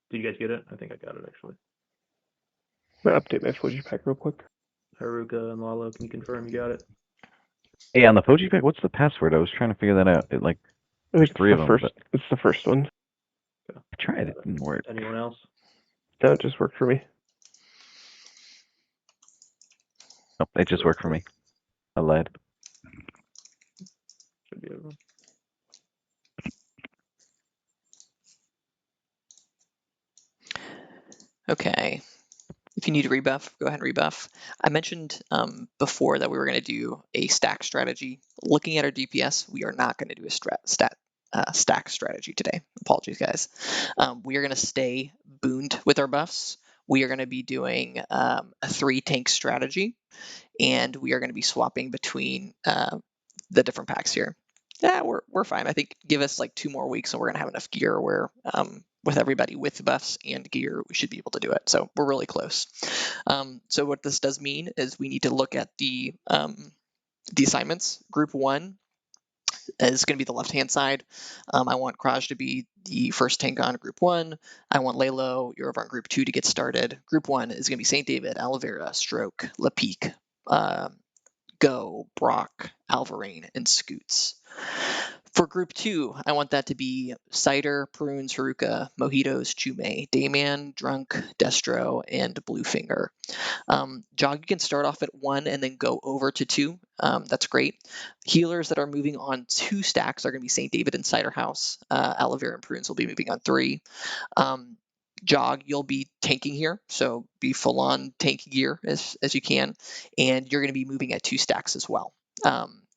Did you guys get it? I think I got it actually. I'm gonna update my Fuji pack real quick. Haruka and Lalo, can you confirm you got it? Hey, on the Poji pack, what's the password? I was trying to figure that out. It like there's It's 3 of the them. first. But It's the first one. I tried it, didn't work. Anyone else? No, it just worked for me. Nope, it just worked for me. I lied. Should be everyone. Okay. If you need a rebuff, go ahead and rebuff. I mentioned before that we were going to do a stack strategy. Looking at our DPS, we are not going to do a stack strategy today. Apologies, guys. We are going to stay booned with our buffs. We are going to be doing a 3-tank strategy, and we are going to be swapping between the different packs here. Yeah, we're fine. I think give us like 2 more weeks and we're going to have enough gear where with everybody with buffs and gear, we should be able to do it. So we're really close. So what this does mean is we need to look at the assignments. Group 1 is going to be the left-hand side. I want Kraj to be the first tank on Group 1. I want Lalo, you're over on Group 2 to get started. Group 1 is going to be St. David, Alavera, Stroke, Lepeak, Go, Brock, Alvarane, and Scoots. For Group 2, I want that to be Cider, Prunes, Haruka, Mojitos, Chume, Dayman, Drunk, Destro, and Bluefinger. Jog, you can start off at 1 and then go over to 2. That's great. Healers that are moving on 2 stacks are going to be St. David and Cider House. Aloe Vera and Prunes will be moving on 3. Jog, you'll be tanking here, so be full on tank gear as you can, and you're going to be moving at 2 stacks as well.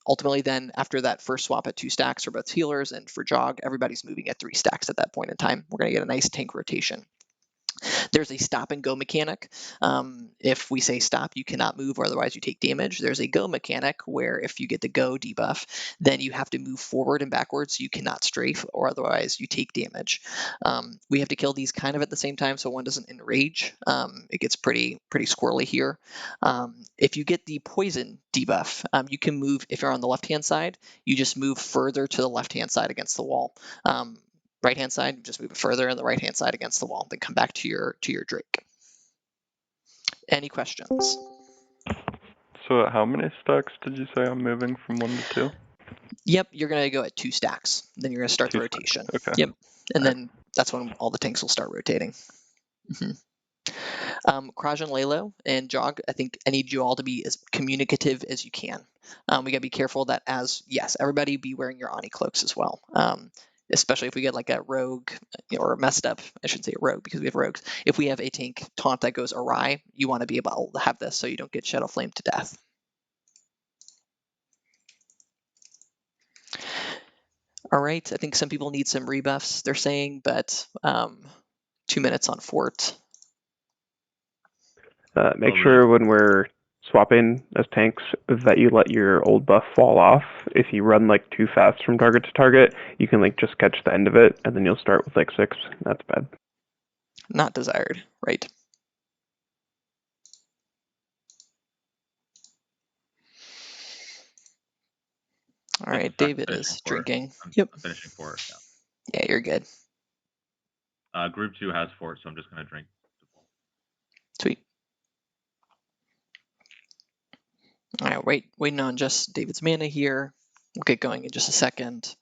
Ultimately, then after that first swap at 2 stacks for both healers and for Jog, everybody's moving at 3 stacks at that point in time. We're going to get a nice tank rotation. There's a stop and go mechanic. If we say stop, you cannot move, or otherwise you take damage. There's a go mechanic where if you get the go debuff, then you have to move forward and backwards. So you cannot strafe, or otherwise you take damage. We have to kill these kind of at the same time, so one doesn't enrage. It gets pretty squirrely here. If you get the poison debuff, you can move. If you're on the left-hand side, you just move further to the left-hand side against the wall. Right-hand side, just move it further, and the right-hand side against the wall. Then come back to your Drake. Any questions? So at how many stacks did you say I'm moving from 1 to 2? Yep, you're gonna go at 2 stacks. Then you're gonna start the 2 rotation. stacks, okay. Yep, and then that's when all the tanks will start rotating. Kraj and Lalo and Jog, I think I need you all to be as communicative as you can. We gotta be careful that everybody be wearing your Ani cloaks as well. Especially if we get like a rogue or a messed up, I shouldn't say a rogue because we have rogues. If we have a tank taunt that goes awry, you want to be able to have this so you don't get Shadow Flame to death. All right, I think some people need some rebuffs, they're saying, but 2 minutes on fort. Make sure when we're swapping as tanks that you let your old buff fall off. If you run like too fast from target to target, you can like just catch the end of it, and then you'll start with like 6. That's bad. Not desired, right? All right, David is drinking. Yep. I'm finishing 4. Yeah. Yeah, you're good. Group 2 has 4, so I'm just gonna drink. Sweet. All right, waiting on just David's mana here. We'll get going in just a second.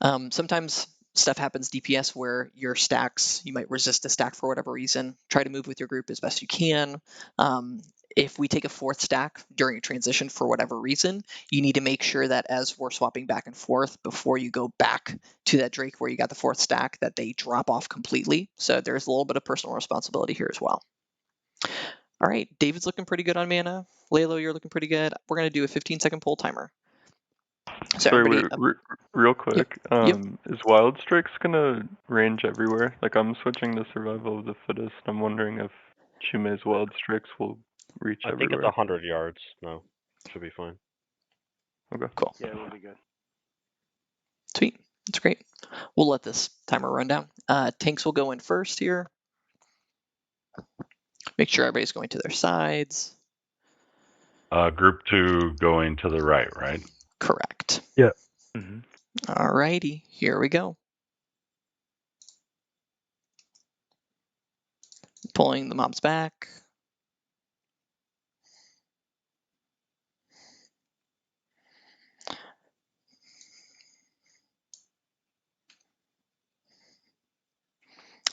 Sometimes stuff happens DPS where your stacks, you might resist a stack for whatever reason. Try to move with your group as best you can. If we take a 4th stack during a transition for whatever reason, you need to make sure that as we're swapping back and forth, before you go back to that Drake where you got the 4th stack, that they drop off completely. So there's a little bit of personal responsibility here as well. All right, David's looking pretty good on mana. Lalo, you're looking pretty good. We're going to do a 15-second pull timer. So Sorry, everybody, real quick. Is Wild Strike's gonna range everywhere? Like I'm switching to Survival of the Fittest. I'm wondering if Chume's Wild Strikes will reach I think everywhere. it's 100 yards. No, should be fine. Okay. Cool. Yeah, it will be good. Sweet. That's great. We'll let this timer run down. Tanks will go in first here. Make sure everybody's going to their sides. Group 2 going to the right, right? Correct. Yeah. All righty, here we go. Pulling the mobs back.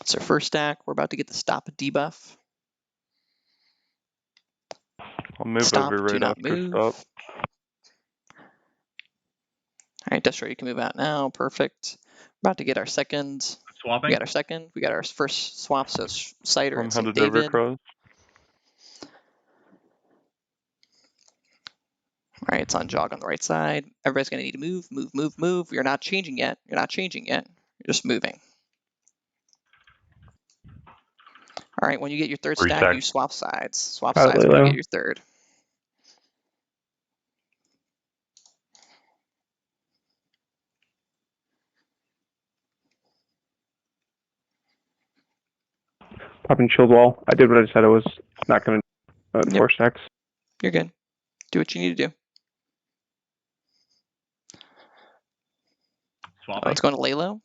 It's our first stack. We're about to get the stop debuff. I'll move Stop, over do right not after move. stop. All right, Destroyer, you can move out now. Perfect. About to get our second. Swapping. We got our second. We got our first swap, so Cider I'm and St. headed over David. cross. All right, it's on Jog on the right side. Everybody's going to need to move, move, move, move. You're not changing yet. You're not changing yet. You're just moving. All right, when you get your third stack, you swap sides. Swap sides when you get your third. Popping shield wall. I did what I said I was not going to. 4 stacks. You're good. Do what you need to do. Swapping. Oh, it's going to Lalo.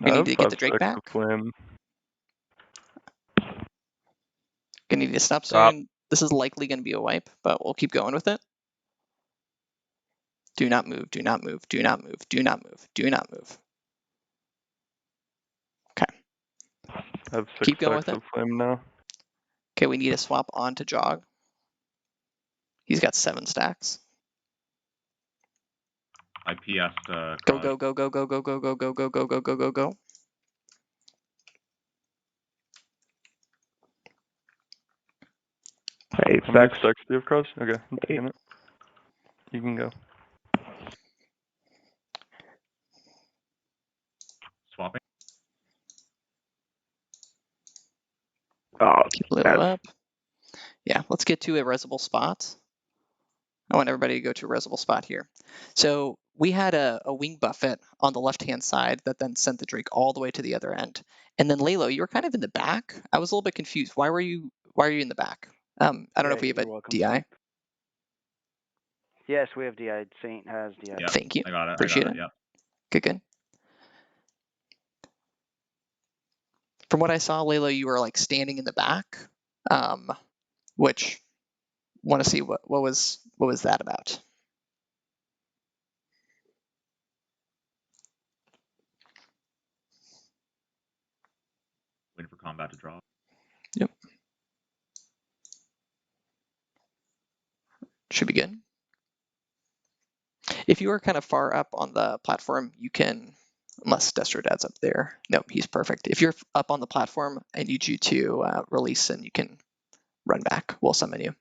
We need to get the Drake back. Flame. Gonna need to stop soon. This is likely going to be a wipe, but we'll keep going with it. Do not move, do not move, do not move, do not move, do not move. Okay. I have 6 Keep going with stacks it. of flame now. Okay, we need to swap on to Jog. He's got 7 stacks. I PS'd Go, go, go, go, go, go, go, go, go, go, go, go, go, go, go. Hey, How many stacks do you have, Cross? Okay, I'm taking it. You can go. Swapping. Oh, Keep Lilo up. Yeah, let's get to a resable spot. I want everybody to go to a resable spot here. So we had a wing buffet on the left-hand side that then sent the Drake all the way to the other end. And then Lalo, you were kind of in the back. I was a little bit confused. Why are you in the back? I don't know if we have a DI. Yes, we have DI. Saint has DI. Yep, Thank you. I got it. Appreciate it. Yep. Good. From what I saw, Lalo, you were like standing in the back, which want to see what was that about. Waiting for combat to drop. Yep. Should be good. If you are kind of far up on the platform, you can, unless Destrodad's up there. Nope, he's perfect. If you're up on the platform, I need you to release and you can run back. We'll summon you.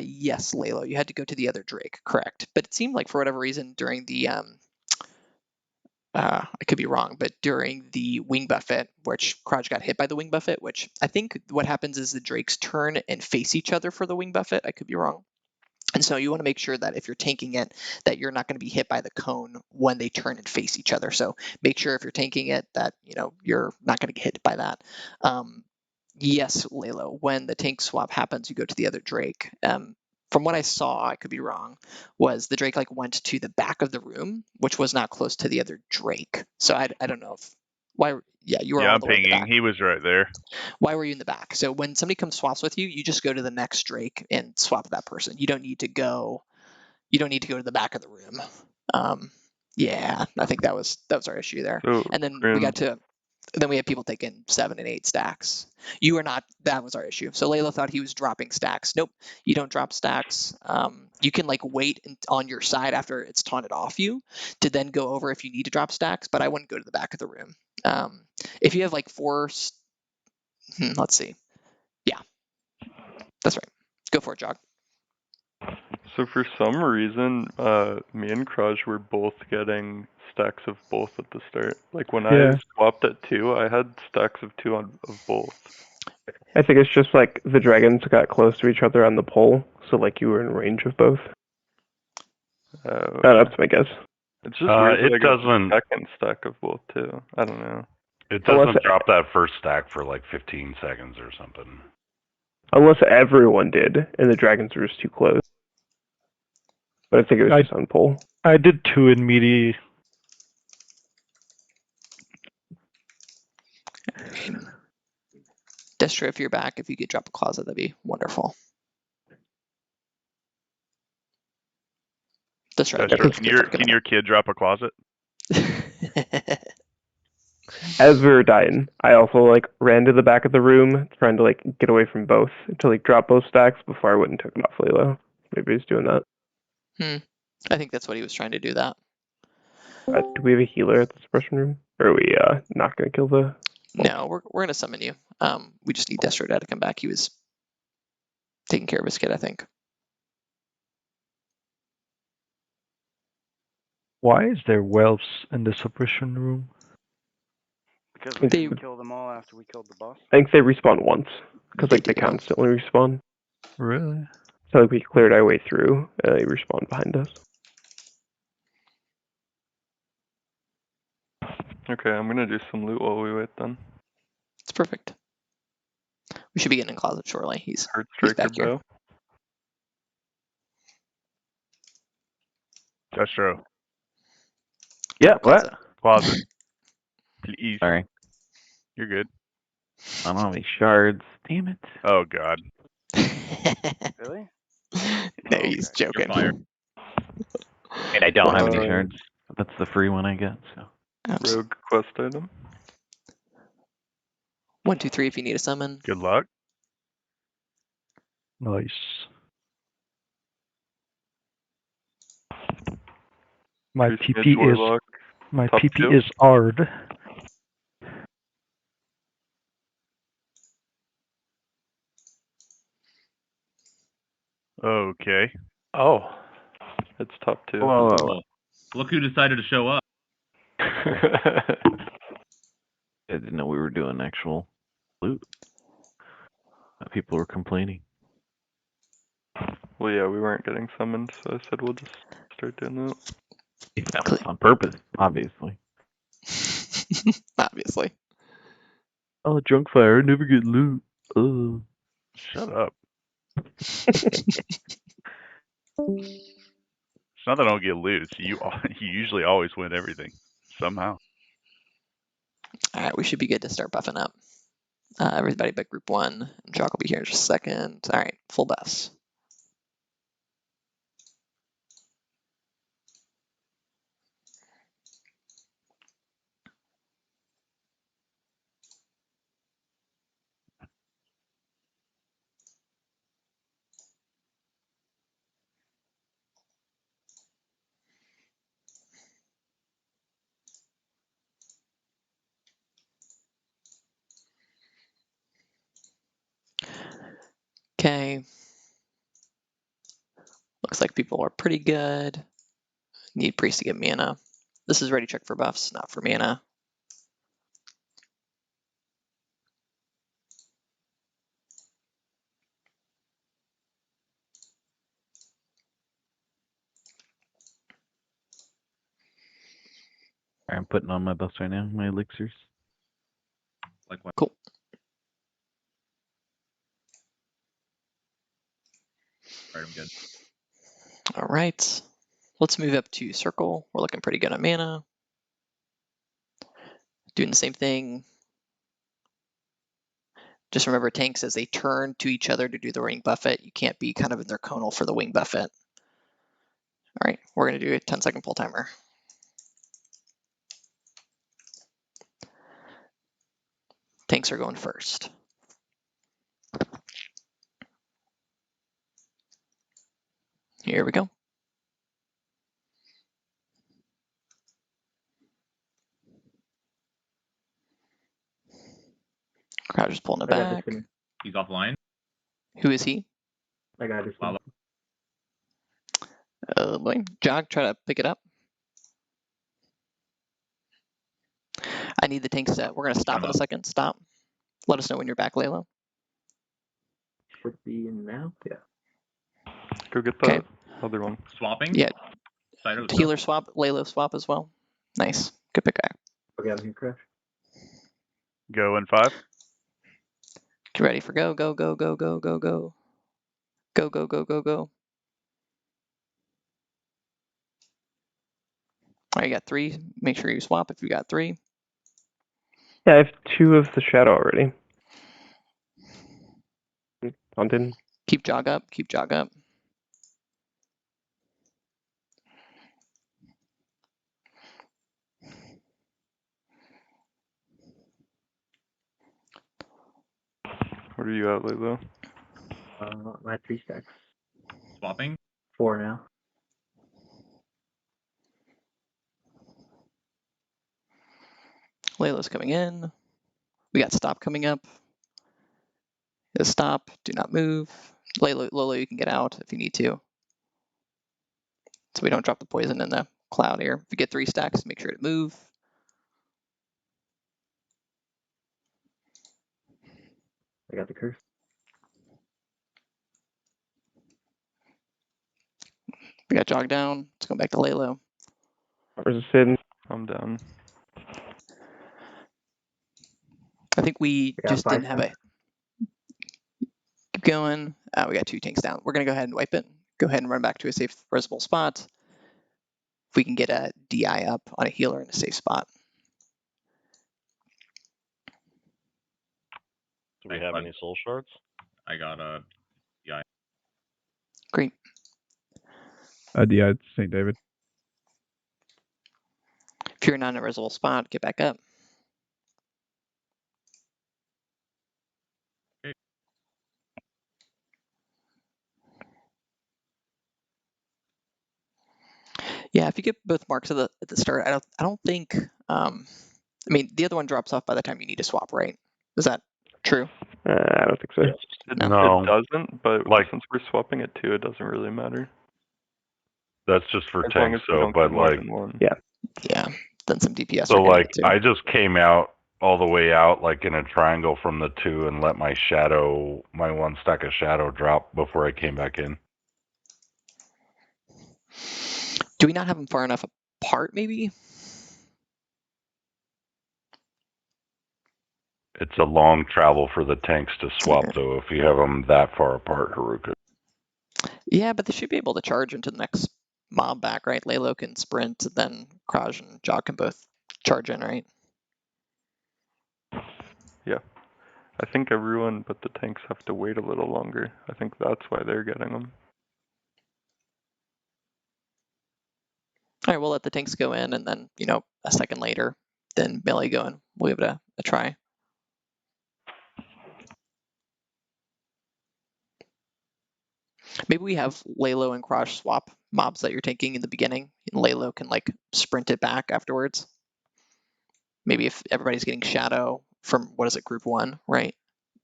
Yes, Lalo, you had to go to the other Drake, correct. But it seemed like for whatever reason during the, I could be wrong, but during the wing buffet, which Kraj got hit by the wing buffet, which I think what happens is the Drakes turn and face each other for the wing buffet. I could be wrong. And so you want to make sure that if you're tanking it, that you're not going to be hit by the cone when they turn and face each other. So make sure if you're tanking it that you're not going to get hit by that. Yes, Lalo, when the tank swap happens, you go to the other Drake. From what I saw, I could be wrong, was the Drake like went to the back of the room, which was not close to the other Drake. So I don't know if why. Yeah, you were all I'm the way in the pinging. back. He was right there. Why were you in the back? So when somebody comes swaps with you, you just go to the next Drake and swap that person. You don't need to go to the back of the room. Yeah, I think that was our issue there. So, And then Bryn, we had people taking 7 and 8 stacks. You were not. That was our issue. So Layla thought he was dropping stacks. Nope, you don't drop stacks. You can like wait on your side after it's taunted off you to then go over if you need to drop stacks. But I wouldn't go to the back of the room. If you have like 4, let's see. Yeah, that's right. Go for it, Jog. So for some reason, me and Kraj were both getting stacks of both at the start. Like when I swapped at 2, I had stacks of 2 of both. I think it's just like the dragons got close to each other on the pole, so like you were in range of both. That's my guess. It's just weird that I got doesn't- the second stack of both too. I don't know. It doesn't drop that first stack for like 15 seconds or something. Unless everyone did, and the dragons were just too close. But I think it was just on pole. I did 2 in meaty. Destro, if you're back, if you could drop a closet, that'd be wonderful. Destro, can your kid drop a closet? As we were dying, I also like ran to the back of the room, trying to like get away from both to like drop both stacks before I went and took it off Lilo. Maybe he's doing that. I think that's what he was trying to do. That. Do we have a healer at the suppression room? Or are we not gonna kill the? No, we're gonna summon you. We just need Destro Dad to come back. He was taking care of his kid, I think. Why is there wells in the suppression room? Because we didn't kill them all after we killed the boss. I think they respawn once because like they constantly respawn. Really? So like we cleared our way through, they respawned behind us. Okay, I'm gonna do some loot while we wait then. It's perfect. We should be getting in closet shortly. He's back here. Bow. Destro. Yeah, what? Closet. Please. Sorry. You're good. I don't have any shards. Damn it. Oh, God. Really? No, he's joking. And I don't have any shards. That's the free one I get, so. Rogue quest item. 1, 2, 3 if you need a summon. Good luck. Nice. My PP is Ard. Okay. Oh, it's top 2. Whoa. Look who decided to show up. I didn't know we were doing actual loot. People were complaining. Well, yeah, we weren't getting summoned, so I said we'll just start doing that. Yeah, on purpose, obviously. Obviously. Oh, drunk fire, never get loot. Oh. Shut up. It's not that I don't get loot. You usually always win everything somehow. All right, we should be good to start buffing up. Everybody but group 1. Jock will be here in just a second. All right, full buffs. Okay. Looks like people are pretty good. Need priest to get mana. This is ready check for buffs, not for mana. I'm putting on my buffs right now, my elixirs. Like what? Cool. Alright, I'm good. All right. Let's move up to circle. We're looking pretty good on mana. Doing the same thing. Just remember tanks as they turn to each other to do the wing buffet. You can't be kind of in their conal for the wing buffet. All right, we're going to do a 10-second pull timer. Tanks are going first. Here we go. Crowder's pulling it back. He's offline. Who is he? I got this. Boy. Jog, try to pick it up. I need the tanks set. We're going to stop in a second. Stop. Let us know when you're back, Layla. Should be in now? Yeah. Go get the other one. Swapping? Yeah. Side of Healer swap, Layla swap as well. Nice. Good pick back. Okay, I'm here, Crash. Go in 5. Get ready for go, go, go, go, go, go, go. Go, go, go, go, go. All right, you got 3. Make sure you swap if you got 3. Yeah, I have 2 of the shadow already. Hunted. Keep jog up. Keep jog up. What are you at, Lilo? I had 3 stacks. Swapping? 4 now. Layla's coming in. We got stop coming up. Stop. Do not move. Layla, you can get out if you need to. So we don't drop the poison in the cloud here. If you get 3 stacks, make sure to move. I got the curse. We got jog down. Let's go back to Laylo. Resisted. I'm down. I think we just didn't have stacks. Keep going. We got 2 tanks down. We're going to go ahead and wipe it. Go ahead and run back to a safe resible spot. If we can get a DI up on a healer in a safe spot. Do we have any soul shards? I got a DI. Great. DI St. David. If you're not in a resible spot, get back up. Okay. Yeah, if you get both marks at the start, I don't think. I mean, the other one drops off by the time you need to swap, right? Is that true? I don't think so. It doesn't, but since we're swapping at 2, it doesn't really matter. That's just for as long tanks, as we though, don't but get more like, than 1. Yeah. Yeah. then some DPS So are getting like it too. I just came out all the way out like in a triangle from the 2 and let my shadow, my 1 stack of shadow drop before I came back in. Do we not have them far enough apart, maybe? It's a long travel for the tanks to swap though if you have them that far apart, Haruka. Yeah, but they should be able to charge into the next mob back, right? Lalo can sprint, then Kraj and Jog can both charge in, right? Yeah. I think everyone but the tanks have to wait a little longer. I think that's why they're getting them. All right, we'll let the tanks go in, and then, you know, a second later, then melee go in. We'll give it a try. Maybe we have Lalo and Kraj swap mobs that you're taking in the beginning, and Lalo can like sprint it back afterwards. Maybe if everybody's getting Shadow from, what is it, group 1, right?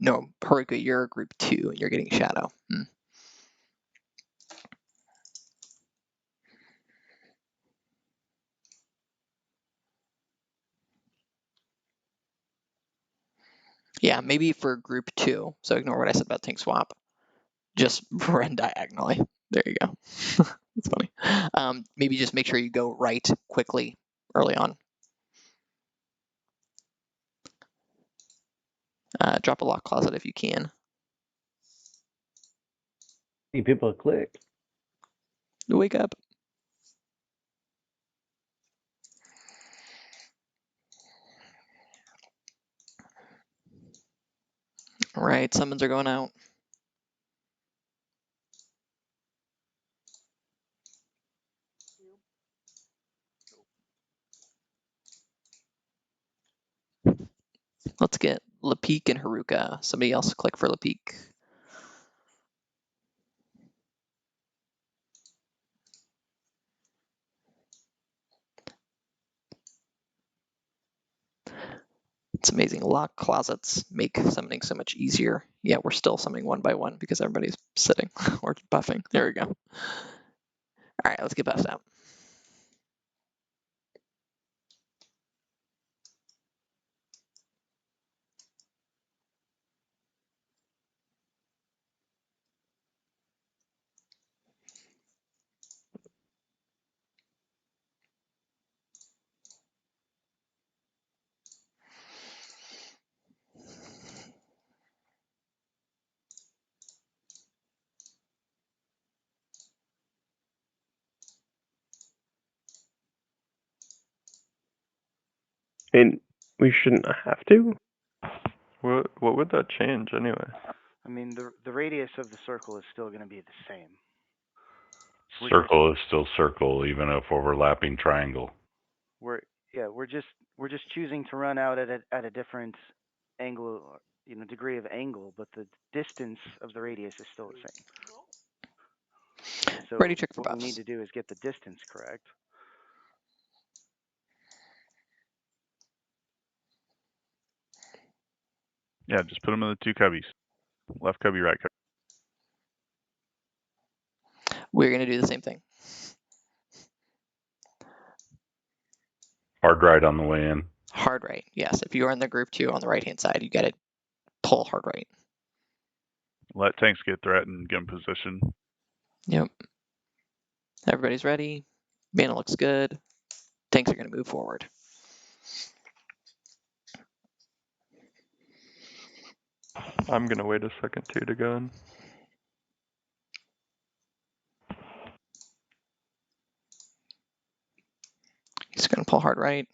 No, Haruka, you're group 2, and you're getting Shadow. Yeah, maybe for group 2, so ignore what I said about tank swap. Just run diagonally. There you go. That's funny. Maybe just make sure you go right quickly early on. Drop a lock closet if you can. People click. Wake up. All right, summons are going out. Let's get Lepeek and Haruka. Somebody else click for Lepeek. It's amazing. Lock closets make summoning so much easier. Yeah, we're still summoning 1 by 1 because everybody's sitting or buffing. There we go. All right, let's get buffed out. And we shouldn't have to. What would that change anyway? I mean, the radius of the circle is still going to be the same. Circle is still circle, even if overlapping triangle. We're just choosing to run out at a different angle, you know, degree of angle, but the distance of the radius is still the same. So Ready check for what buffs. we need to do is get the distance correct. Yeah, just put them in the 2 cubbies. Left cubby, right cubby. We're going to do the same thing. Hard right on the way in. Hard right, yes. If you are in the group 2 on the right-hand side, you get it. Pull hard right. Let tanks get threatened, get in position. Yep. Everybody's ready. Mana looks good. Tanks are going to move forward. I'm gonna wait a second too to go in. He's going to pull hard right.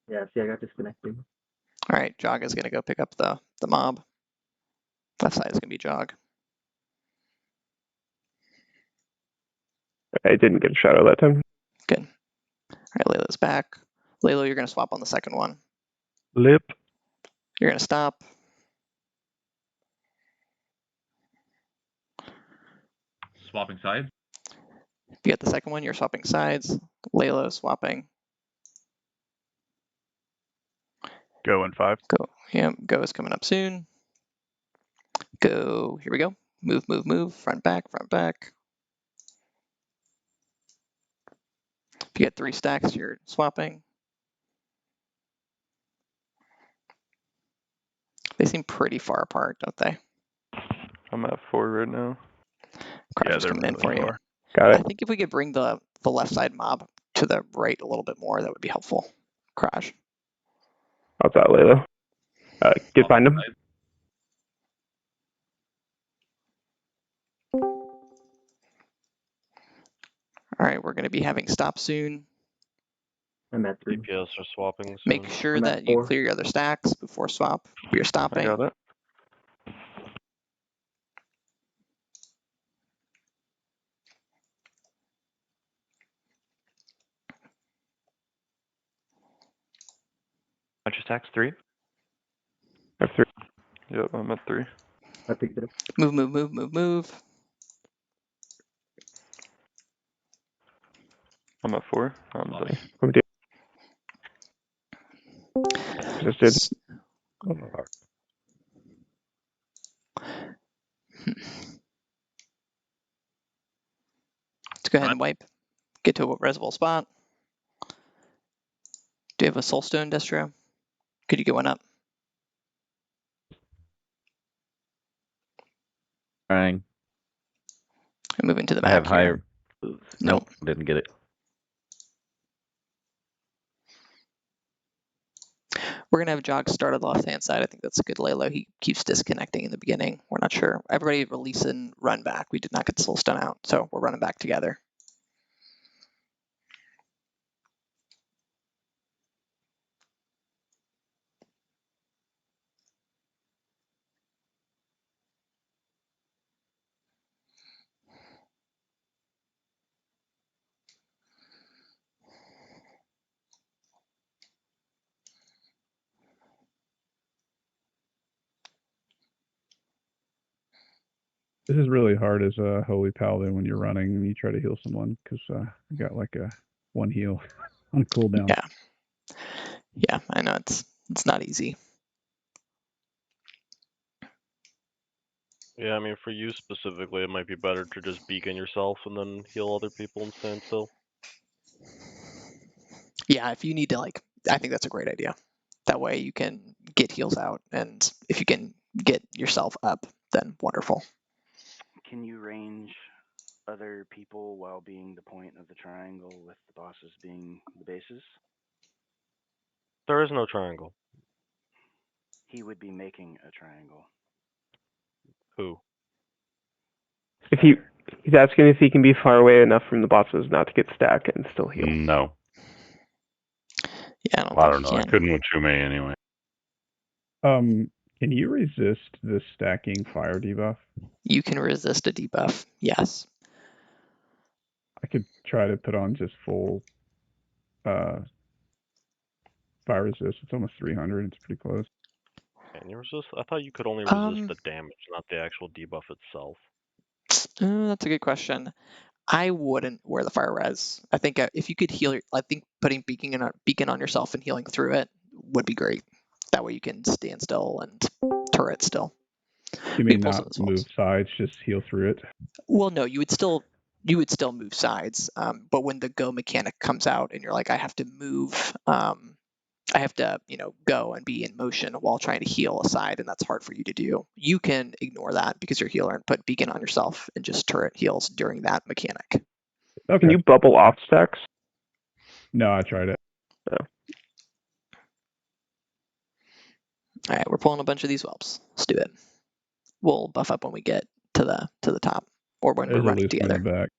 Yeah, see, I got disconnected. All right, Jog is going to go pick up the mob. Left side is going to be Jog. I didn't get a shadow that time. Good. All right, Layla's back. Layla, you're going to swap on the second one. Lip. You're going to stop. Swapping sides. If you get the second one, you're swapping sides. Layla swapping. Go in 5. Go. Yeah, go is coming up soon. Go. Here we go. Move, move, move. Front, back, front, back. If you get 3 stacks, you're swapping. They seem pretty far apart, don't they? I'm at 4 right now. Crusher's they're coming in really for you. far. Got I it. think if we could bring the left side mob to the right a little bit more, that would be helpful. Crash. How's that, Layla? Get behind him. All right, we're going to be having stop soon. I'm at 3. DPS are swapping soon. Make sure I'm at that you 4. clear your other stacks before swap. You're I stopping. got it. Bunch of stacks, 3. I have 3. Yep, I'm at 3. I picked it up. Move, move, move, move, move. I'm at 4. I'm done. Come do. Resisted. Let's go ahead and wipe. Get to a reservoir spot. Do you have a soulstone, Destro? Could you get one up? Trying. And move into the I have back here. higher. Nope, didn't get it. We're gonna have Jog start on the left-hand side. I think that's a good lay low. He keeps disconnecting in the beginning. We're not sure. Everybody release and run back. We did not get soulstone out, so we're running back together. This is really hard as a Holy Paladin when you're running and you try to heal someone, because you got like a 1 heal on cooldown. Yeah, I know it's not easy. Yeah, I mean, for you specifically, it might be better to just beacon yourself and then heal other people and stand still. Yeah, if you need to, like, I think that's a great idea. That way you can get heals out, and if you can get yourself up, then wonderful. Can you range other people while being the point of the triangle with the bosses being the bases? There is no triangle. He would be making a triangle. Who? If he's asking if he can be far away enough from the bosses not to get stack and still heal. No. Yeah, I don't know. I couldn't with Chume anyway. Can you resist the stacking fire debuff? You can resist a debuff, yes. I could try to put on just full fire resist. It's almost 300. It's pretty close. Can you resist? I thought you could only resist the damage, not the actual debuff itself. That's a good question. I wouldn't wear the fire res. I think if you could heal, I think putting beacon on yourself and healing through it would be great. That way you can stand still and turret still. You mean not move sides, just heal through it? Well, no, you would still move sides, but when the go mechanic comes out and you're like, I have to move, I have to, go and be in motion while trying to heal a side, and that's hard for you to do. You can ignore that because you're a healer and put beacon on yourself and just turret heals during that mechanic. Okay. Can you bubble off stacks? No, I tried it. No. All right, we're pulling a bunch of these whelps. Let's do it. We'll buff up when we get to the top, or when There's we're a running loose one in together. the back.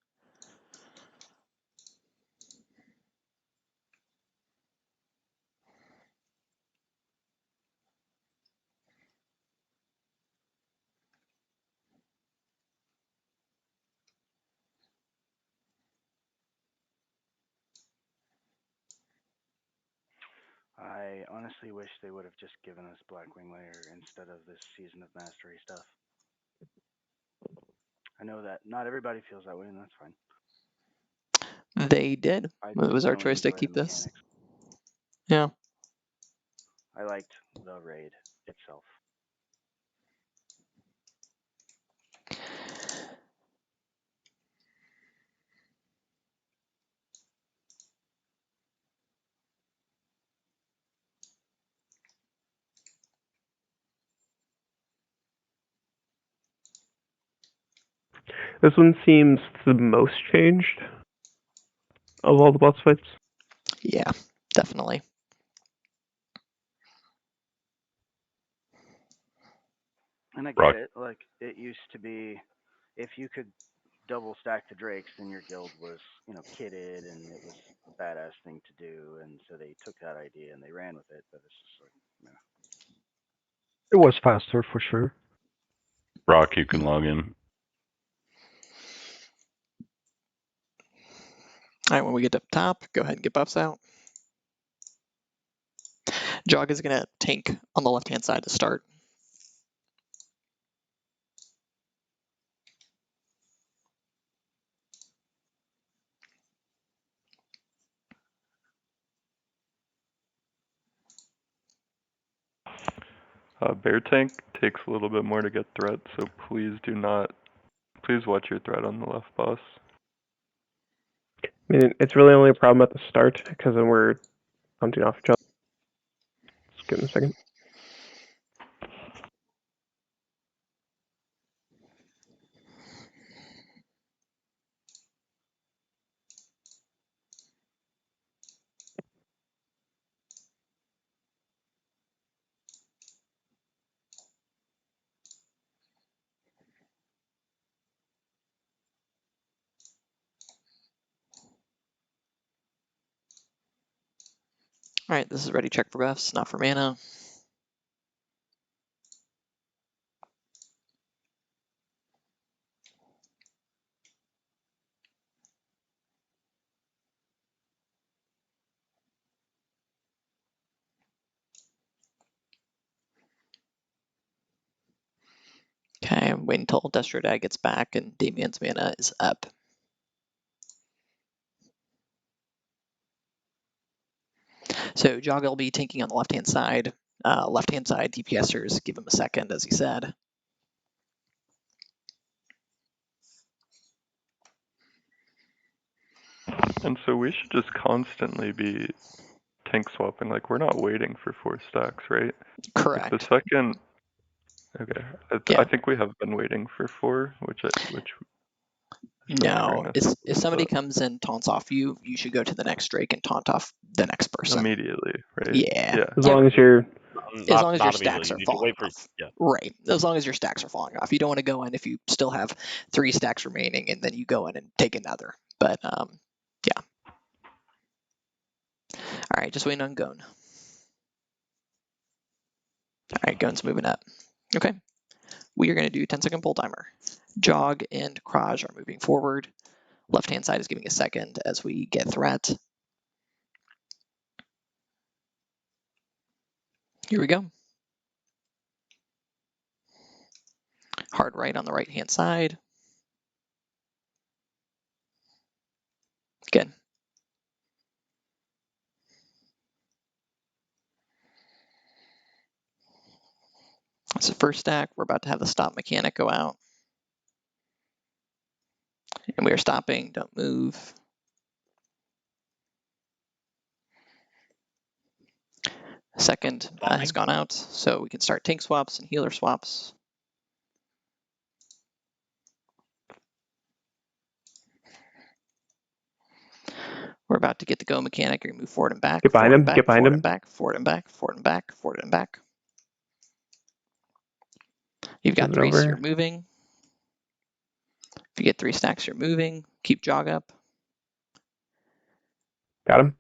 I honestly wish they would have just given us Blackwing Lair instead of this Season of Mastery stuff. I know that not everybody feels that way, and that's fine. They did. I It was our don't choice to enjoy the keep this. mechanics. Yeah. I liked the raid itself. This one seems the most changed of all the boss fights. Yeah, definitely. And I Rock. get it. Like, it used to be, if you could double stack the drakes, then your guild was, kitted, and it was a badass thing to do. And so they took that idea and they ran with it. But it's just like, It was faster for sure. Rock, you can log in. All right, when we get up top, go ahead and get buffs out. Jog is going to tank on the left-hand side to start. Bear tank takes a little bit more to get threat, so please watch your threat on the left boss. I mean, it's really only a problem at the start, because then we're hunting off each other. Just give it a second. All right, this is ready check for buffs, not for mana. Okay, I'm waiting until Destro Dad gets back and Damien's mana is up. So Jog will be tanking on the left-hand side. Left-hand side DPSers, give him a second, as he said. And so we should just constantly be tank swapping. Like, we're not waiting for 4 stacks, right? Correct. Like the second. Okay, Yeah. I think we have been waiting for 4, which. No, if somebody comes and taunts off you, you should go to the next Drake and taunt off the next person. Immediately, right? Yeah. As long as you're... As long as your stacks are you need to falling wait for, off. yeah. Right. As long as your stacks are falling off. You don't want to go in if you still have 3 stacks remaining and then you go in and take another. But yeah. All right, just waiting on Gon. All right, Gon's moving up. Okay. We are going to do 10-second pull timer. Jog and Kraj are moving forward. Left-hand side is giving a second as we get threat. Here we go. Hard right on the right-hand side. Good. That's the first stack. We're about to have the stop mechanic go out. And we are stopping. Don't move. Second has gone out, so we can start tank swaps and healer swaps. We're about to get the go mechanic. You're gonna move forward and back. Get behind him. Get behind him. Back, forward and back, forward and back, forward and back. You've got 3, so you're moving. If you get 3 stacks, you're moving. Keep Jog up. Got him.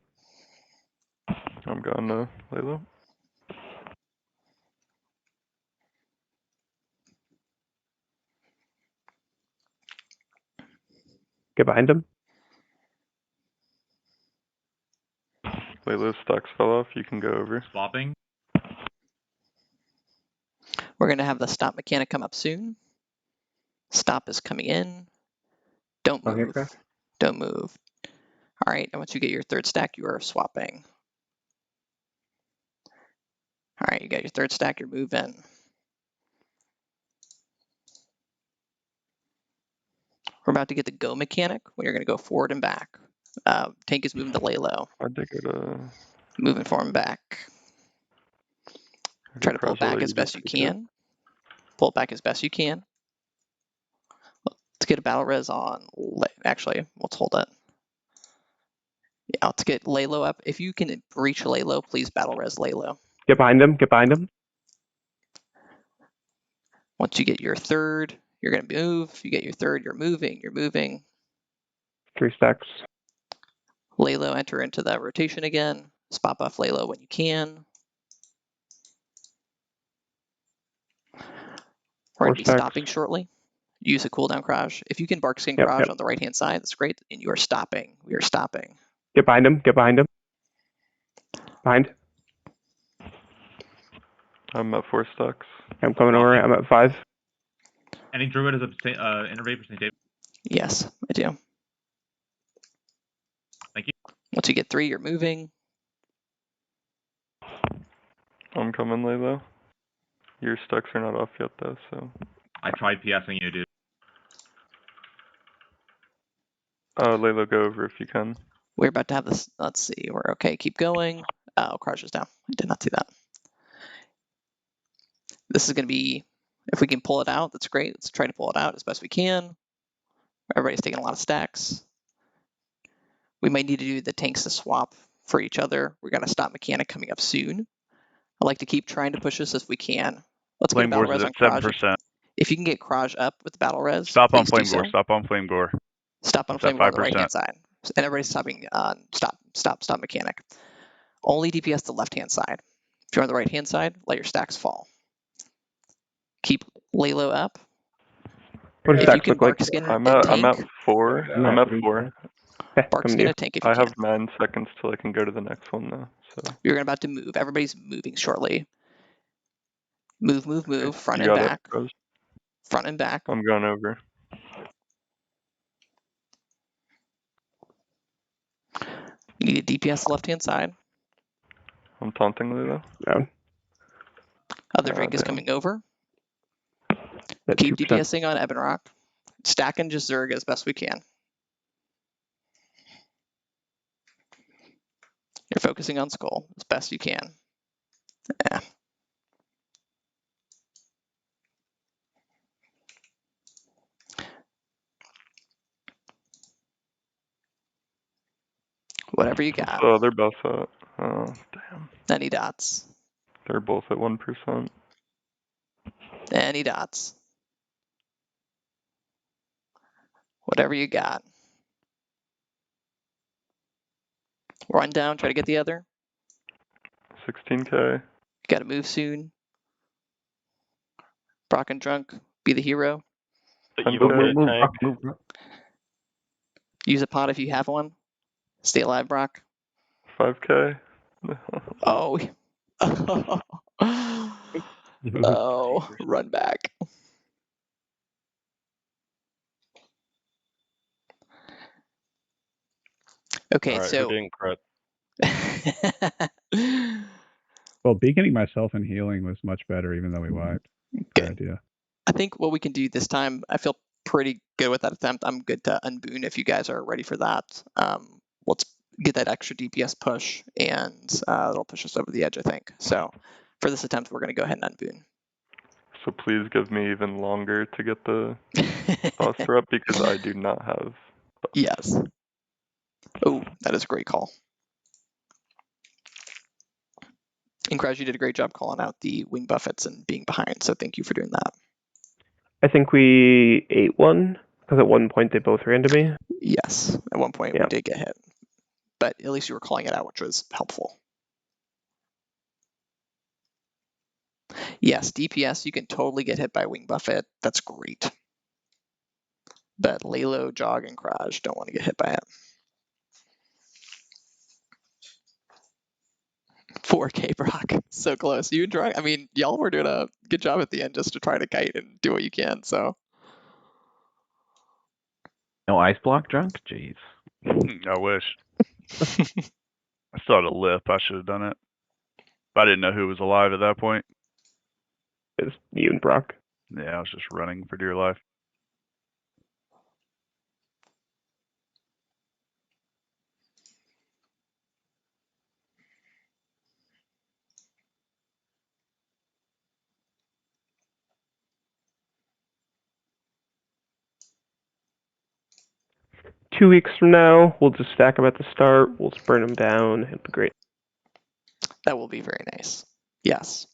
I'm going to lay low. Get behind him. Layla's stacks fell off. You can go over. Swapping. We're going to have the stop mechanic come up soon. Stop is coming in. Don't move. Okay. Don't move. All right, and once you get your 3rd stack, you are swapping. All right, you got your 3rd stack, you're moving. We're about to get the go mechanic when you're going to go forward and back. Tank is moving to lay low. How'd they go to... Moving forward and back. Try to pull it back as best you can. Pull it back as best you can. Let's get a battle res on. Actually, let's hold it. Yeah, let's get Laylo up. If you can reach Laylo, please battle res Laylo. Get behind him. Get behind him. Once you get your third, you're going to move. You get your third, you're moving. You're moving. 3 stacks. Laylo, enter into that rotation again. Spot buff Laylo when you can. We're going to be stopping shortly. Use a cooldown crash. If you can bark skin crash on the right hand side, that's great. And you are stopping. We are stopping. Get behind him. Get behind him. Behind. I'm at 4 stacks. I'm coming over. I'm at 5. Any druid is innervate for St. David? Yes, I do. Thank you. Once you get 3, you're moving. I'm coming, Laylo. Your stacks are not off yet, though, so. I tried PSing you, dude. Laylo, go over if you can. We're about to have this. Let's see. We're okay. Keep going. Oh, crash is down. I did not see that. This is going to be, if we can pull it out, that's great. Let's try to pull it out as best we can. Everybody's taking a lot of stacks. We might need to do the tanks to swap for each other. We're going to stop mechanic coming up soon. I like to keep trying to push this if we can. Let's get a battle res on Kraj. 7%. If you can get Kraj up with the battle res, Stop on please do Flamegore. so. Stop on Flamegore. Stop on It's at Flamegore on the right 5%. hand side. And everybody's stopping on stop mechanic. Only DPS the left hand side. If you're on the right hand side, let your stacks fall. Keep Laylo up. What does If you stacks can look like? bark skin I'm a at tank, 4. I'm at 4. bark skin a tank if you I can. have 9 seconds till I can go to the next one, though. So. You're about to move. Everybody's moving shortly. Move, move, move. Front You and got back. it, bros. Front and back. I'm going over. You need a DPS left hand side. I'm taunting Laylo. No. Other Drake is coming over. At Keep 2%. DPSing on Ebonroc. Stacking just Zerg as best we can. You're focusing on Skull as best you can. Yeah. Whatever you got. So they're both at, oh, damn. Any dots. They're both at 1%. Any dots. Whatever you got. Run down, try to get the other. 16k. Gotta move soon. Brock and Drunk, be the hero. Use a pot if you have one. Stay alive, Brock. 5k. Oh. Oh, run back. Okay, All right, so who didn't crit? Well, beaconing myself and healing was much better, even though we wiped. Good idea. I think what we can do this time, I feel pretty good with that attempt. I'm good to unboon if you guys are ready for that. Let's get that extra DPS push, and it'll push us over the edge, I think. So for this attempt, we're going to go ahead and unboon. So please give me even longer to get the Foster up because I do not have. Yes. Oh, that is a great call. And Kraj, you did a great job calling out the wing buffets and being behind, so thank you for doing that. I think we ate one, because at one point they both ran to me. Yes, at one point we did get hit, but at least you were calling it out, which was helpful. Yes, DPS, you can totally get hit by wing buffet. That's great. But Laylo, Jog, and Kraj don't want to get hit by it. 4K, Brock. So close. You and Drunk, I mean, y'all were doing a good job at the end just to try to kite and do what you can, so. No ice block, Drunk? Jeez. I wish. I still had a lip. I should have done it. But I didn't know who was alive at that point. It's you and Brock. Yeah, I was just running for dear life. 2 weeks from now, we'll just stack them at the start. We'll just burn them down. It'll be great. That will be very nice. Yes.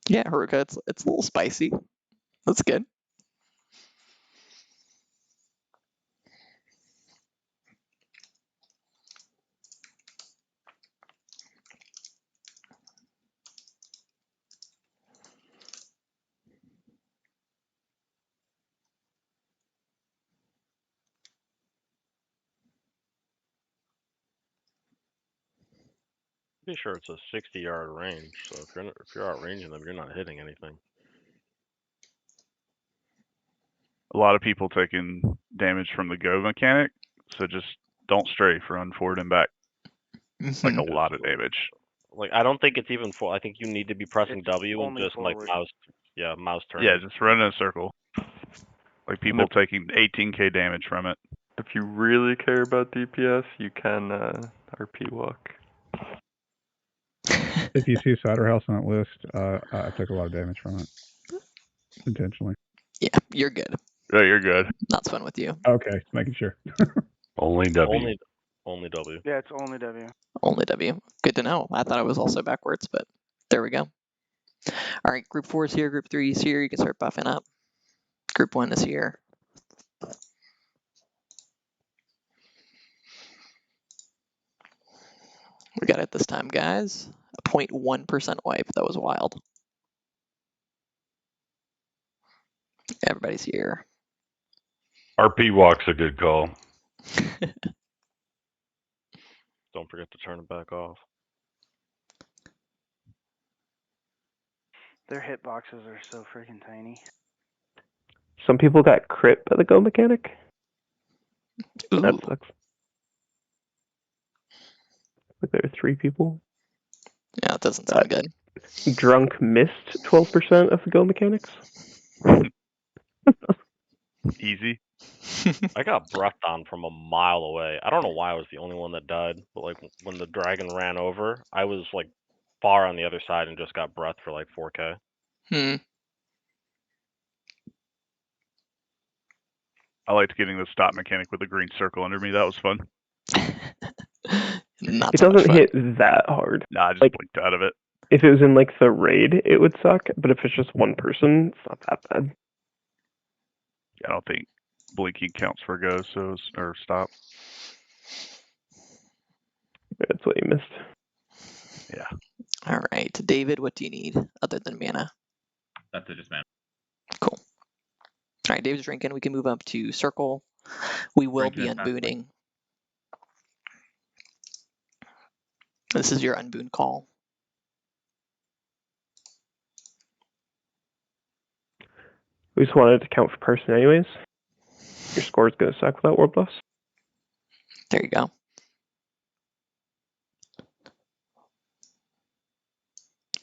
Yeah, Haruka, it's a little spicy. That's good. Pretty sure it's a 60-yard range, so if you're outranging them, you're not hitting anything. A lot of people taking damage from the go mechanic, so just don't strafe, run forward and back. Like a lot of damage. Like I don't think it's even full. I think you need to be pressing It's W and only just like forward. mouse turn. Yeah, just run in a circle. Like people taking 18k damage from it. If you really care about DPS, you can RP walk. If you see Cider House on that list, I took a lot of damage from it. Intentionally. Yeah, you're good. Yeah, you're good. Not fun with you. Okay, making sure. Only W. Only W. Yeah, it's only W. Only W. Good to know. I thought it was also backwards, but there we go. All right, group 4 is here, group 3 is here. You can start buffing up. Group 1 is here. We got it this time, guys. A 0.1% wipe. That was wild. Everybody's here. RP walk's a good call. Don't forget to turn it back off. Their hitboxes are so freaking tiny. Some people got crit by the go mechanic. Ooh. That sucks. Like there were 3 people. Yeah, it doesn't sound good. Drunk missed 12% of the go mechanics. Easy. I got breathed on from a mile away. I don't know why I was the only one that died, but like when the dragon ran over, I was like far on the other side and just got breath for like 4k. I liked getting the stop mechanic with the green circle under me. That was fun. Not It so much doesn't fun. hit that hard. Nah, I just Like, blinked out of it. if it was in like the raid, it would suck. But if it's just one person, it's not that bad. I don't think blinking counts for go, or stop. That's what you missed. Yeah. All right, David, what do you need other than mana? That's it, just mana. Cool. All right, David's drinking. We can move up to circle. We will Drinking be it fast, like- unbooting. This is your unboon call. We just wanted to count for person anyways. Your score is going to suck without World Buffs. There you go.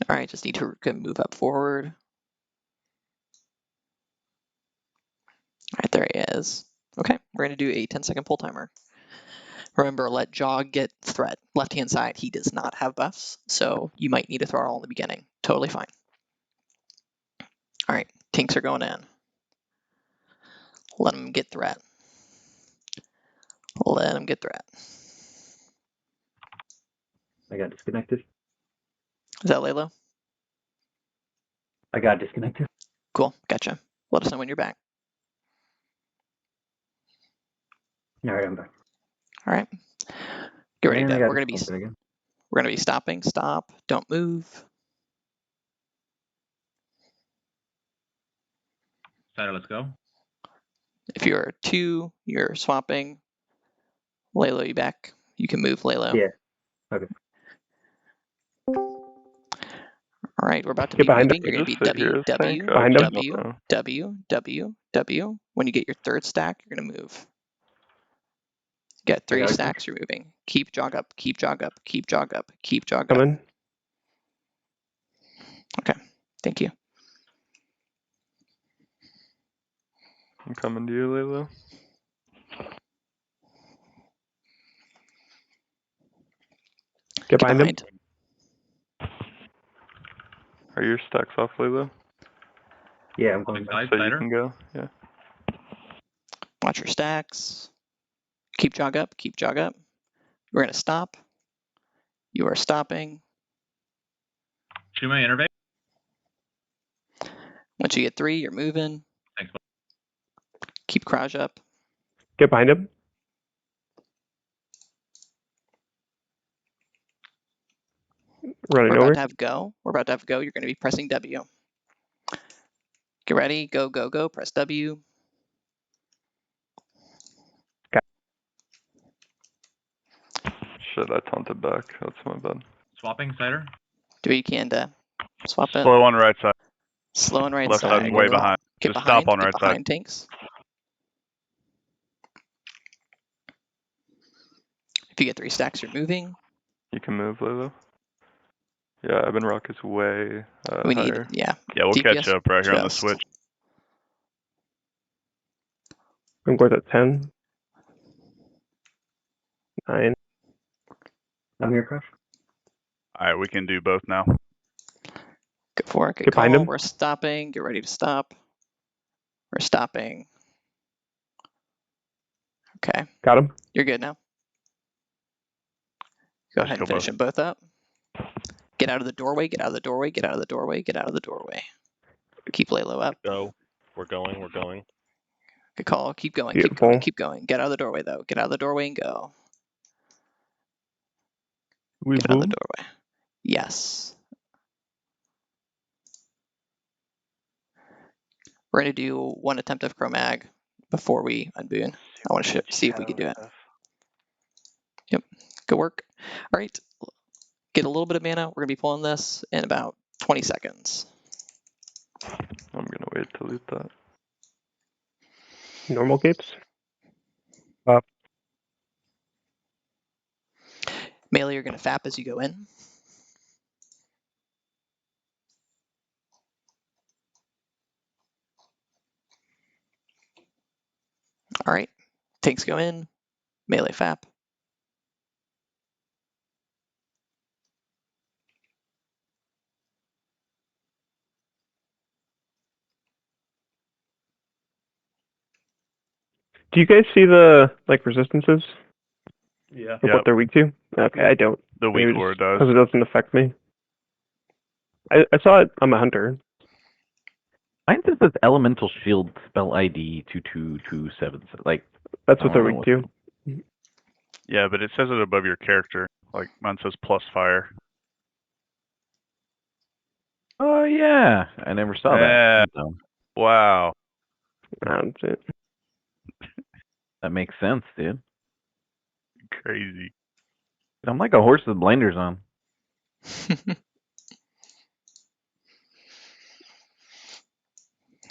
All right, just need to move up forward. All right, there he is. Okay, we're going to do a 10-second pull timer. Remember, let Jog get threat. Left-hand side, he does not have buffs, so you might need a throttle in the beginning. Totally fine. All right, kinks are going in. Let him get threat. Let him get threat. I got disconnected. Is that Laylo? I got disconnected. Cool, gotcha. Let us know when you're back. All right, I'm back. All right. Get ready, And Ben. I got We're gonna be stopping. Stop. Don't move. Cider, let's go. If you're 2, you're swapping. Laylo, you back. You can move, Laylo. Yeah. Okay. All right, we're about to Get be behind moving. him. You're going to be Just sit here W, as tank. W, Behind him. W, W, W, W. When you get your 3rd stack, you're going to move. You got 3 stacks, you're moving. Keep jog up, keep jog up, keep jog up, keep jog up. Coming. Okay, thank you. I'm coming to you, Layla. Get behind him. Are your stacks off, Lilo? Yeah, I'm going back. So you can go. Yeah. Watch your stacks. Keep jog up. Keep jog up. We're going to stop. You are stopping. Shoot my innervate. Once you get 3, you're moving. Thanks. Keep Kraj up. Get behind him. Running We're over. about to have go. We're about to have go. You're going to be pressing W. Get ready. Go, go, go. Press W. Shit, I taunted back. That's my bad. Swapping cider. Do what you can to swap it. Slow on right side. Slow and right Left side. side way behind. Get Just behind. stop on Get right behind side. tanks. If you get 3 stacks, you're moving. You can move, Lilo. Yeah, Ebonroc is way We higher. need, yeah. Yeah, we'll DPS catch up right here on the just- switch. I'm going at 10. 9. I'm here, Crush. All right, we can do both now. Go for it. Good Get behind call. him. We're stopping. Get ready to stop. We're stopping. Okay. Got him. You're good now. Go Let's ahead go and finish both. them both up. Get out of the doorway. Get out of the doorway. Get out of the doorway. Get out of the doorway. Keep Lalo up. Go. We're going. We're going. Good call. Keep going. Keep Beautiful. going. Keep going. Get out of the doorway, though. Get out of the doorway and go. We Get out of the boom. doorway. Yes. We're going to do 1 attempt of Chromag before we unboon. I want to see if we can do it. Yep. Good work. All right. Get a little bit of mana. We're going to be pulling this in about 20 seconds. I'm gonna wait to loot that. Normal capes. Up. Melee, you're going to FAP as you go in. All right. Tanks go in. Melee FAP. Do you guys see the resistances? Yeah. Of what they're weak to? Okay, I don't. The weak Maybe lore just does. because it doesn't affect me. I saw it. I'm a hunter. Mine says this elemental shield spell ID 2227. Like That's I what they're don't weak know to. Yeah, but it says it above your character. Like mine says plus fire. Oh yeah, I never saw that. So Wow. That's it. that makes sense, dude. Crazy. I'm like a horse with blinders on.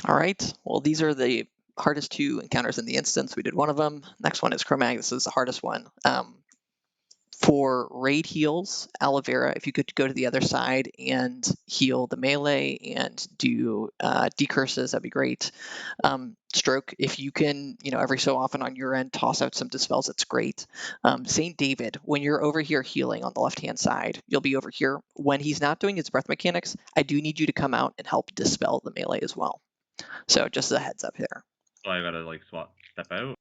All right. Well, these are the hardest 2 encounters in the instance. We did 1 of them. Next one is Chromag. This is the hardest one. For raid heals, aloe vera, if you could go to the other side and heal the melee and do decurses, that'd be great. Stroke, if you can, every so often on your end, toss out some dispels, that's great. St. David, when you're over here healing on the left-hand side, you'll be over here. When he's not doing his breath mechanics, I do need you to come out and help dispel the melee as well. So just a heads up here. So I gotta step out.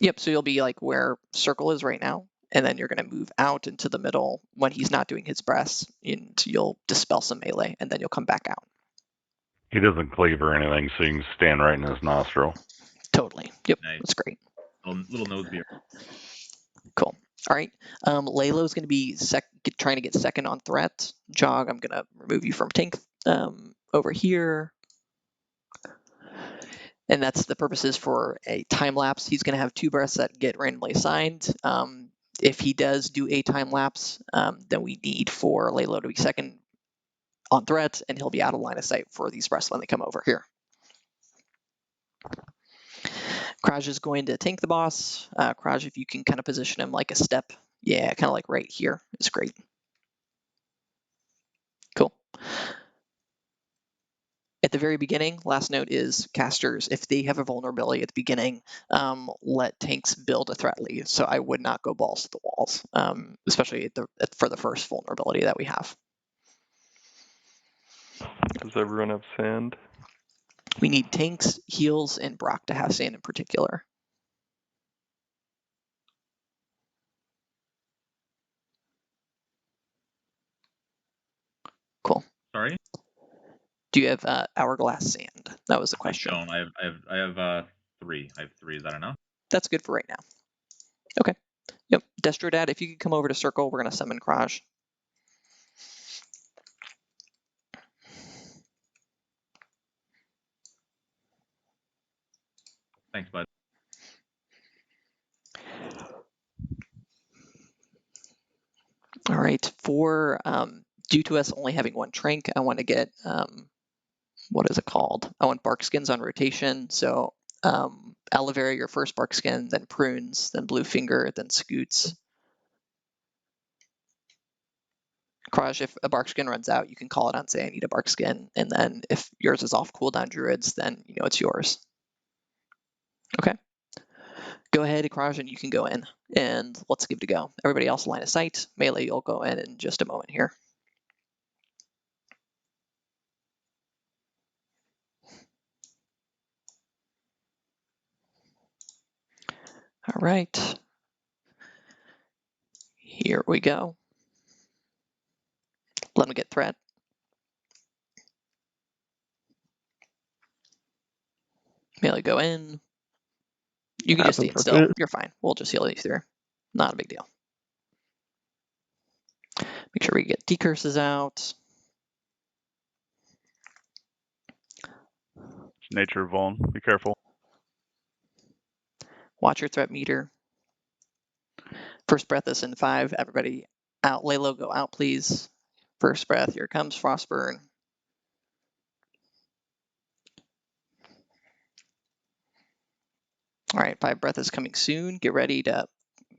Yep, so you'll be where circle is right now. And then you're going to move out into the middle when he's not doing his breaths, and you'll dispel some melee, and then you'll come back out. He doesn't cleave or anything, so you can stand right in his nostril. Totally. Yep, Nice. that's great. Little nose beer. Cool. All right. Laylo's going to be trying to get second on threat. Jog, I'm going to remove you from tank over here. And that's the purposes for a time lapse. He's going to have 2 breaths that get randomly assigned. If he does do a time lapse, then we need for Laylo to be second on threat, and he'll be out of line of sight for these breaths when they come over here. Kraj is going to tank the boss. Kraj, if you can kind of position him like a step, yeah, kind of like right here, is great. Cool. At the very beginning, last note is casters, if they have a vulnerability at the beginning, let tanks build a threat lead. So I would not go balls to the walls, especially for the first vulnerability that we have. Does everyone have sand? We need tanks, heals, and Brock to have sand in particular. Cool. Sorry? Do you have hourglass sand? That was the question. I don't. I have 3. I have 3. Is that enough? That's good for right now. Okay. Yep. Destrodad, if you could come over to circle, we're going to summon Kraj. Thanks, bud. All right. For due to us only having one trank, I want to get what is it called? I want bark skins on rotation. So aloe vera, your first bark skin, then prunes, then blue finger, then scoots. Kraj, if a bark skin runs out, you can call it on, say I need a bark skin, and then if yours is off cooldown druids, then you know it's yours. Okay. Go ahead, Kraj, and you can go in, and let's give it a go. Everybody else line of sight. Melee, you'll go in just a moment here. All right. Here we go. Let me get threat. Melee, go in. You can just stand still. You're fine. We'll just heal you through. Not a big deal. Make sure we get decurses out. It's nature of Vuln. Be careful. Watch your threat meter. First breath is in 5. Everybody out. Lay low, go out, please. First breath. Here comes Frostburn. All right, 5 breath is coming soon. Get ready to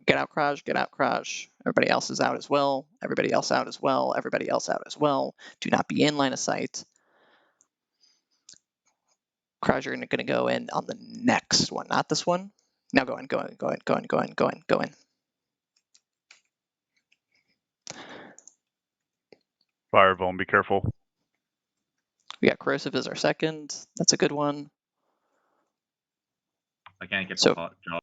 get out, Kraj, get out, Kraj. Everybody else is out as well. Everybody else out as well. Everybody else out as well. Do not be in line of sight. Kraj, you're going to go in on the next one, not this one. Now go in, go in, go in, go in, go in, go in, go in. Fire Vuln, be careful. We got Corrosive as our second. That's a good one. I can't get the hot job.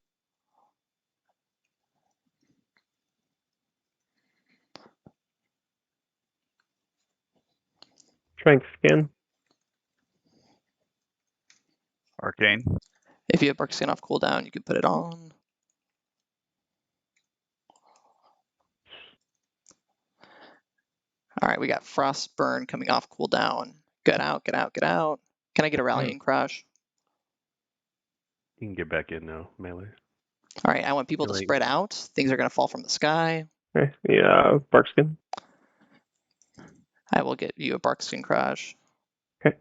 Strength skin. Arcane. If you have Bark Skin off cooldown, you can put it on. All right, we got Frostburn coming off cooldown. Get out, get out, get out. Can I get a rallying Kraj? You can get back in now, melee. All right, I want people to spread out. Things are going to fall from the sky. Okay, yeah, bark skin. I will get you a Bark Skin Kraj. Okay.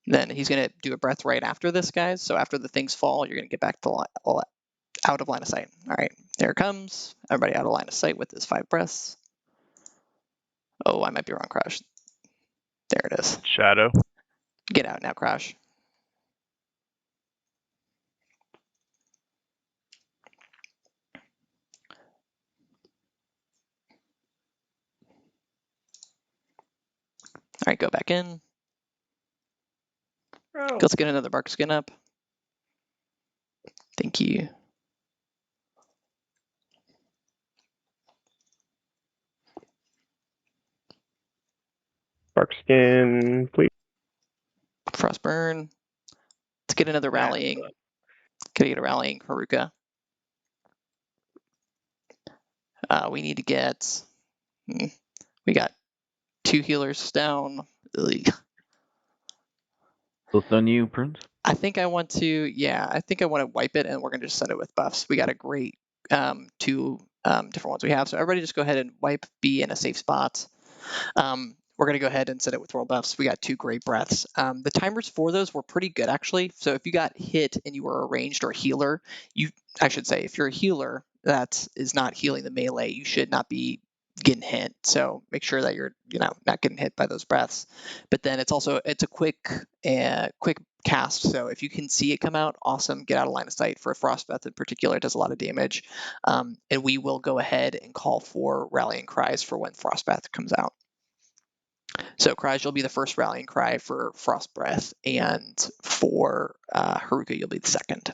Then he's going to do a breath right after this, guys. So after the things fall, you're going to get back to out of line of sight. All right, there it comes. Everybody out of line of sight with his 5 breaths. Oh, I might be wrong, Kraj. There it is. Shadow. Get out now, Kraj. All right, go back in. Oh. Let's get another bark skin up. Thank you. Bark skin, please. Frostburn. Let's get another rallying. Can I get a rallying Haruka? We need to get. We got 2 healers down. Ugh. Both on you, Prince? I think I want to, yeah, I think I want to wipe it and we're going to just set it with buffs. We got a great 2 different ones we have. So everybody just go ahead and wipe, be in a safe spot. We're going to go ahead and set it with world buffs. We got 2 great breaths. The timers for those were pretty good, actually. So if you got hit and you were a ranged or a healer, I should say, if you're a healer that is not healing the melee, you should not be getting hit. So make sure that you're, not getting hit by those breaths. But then it's a quick cast. So if you can see it come out, awesome. Get out of line of sight. For a frost breath in particular, it does a lot of damage. And we will go ahead and call for rallying cries for when frost breath comes out. So Cries, you'll be the first rallying cry for Frost Breath, and for Haruka, you'll be the second.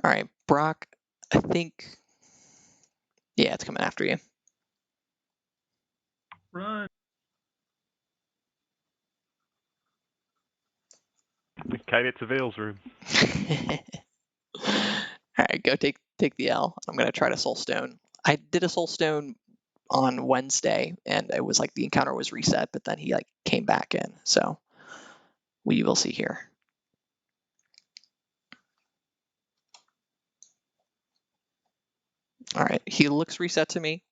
All right, Brock, I think, yeah, it's coming after you. Run. The Kite to Veil's room. All right, go take the L. I'm gonna try to Soulstone. I did a Soulstone on Wednesday, and it was like the encounter was reset, but then he like came back in. So we will see here. All right, he looks reset to me.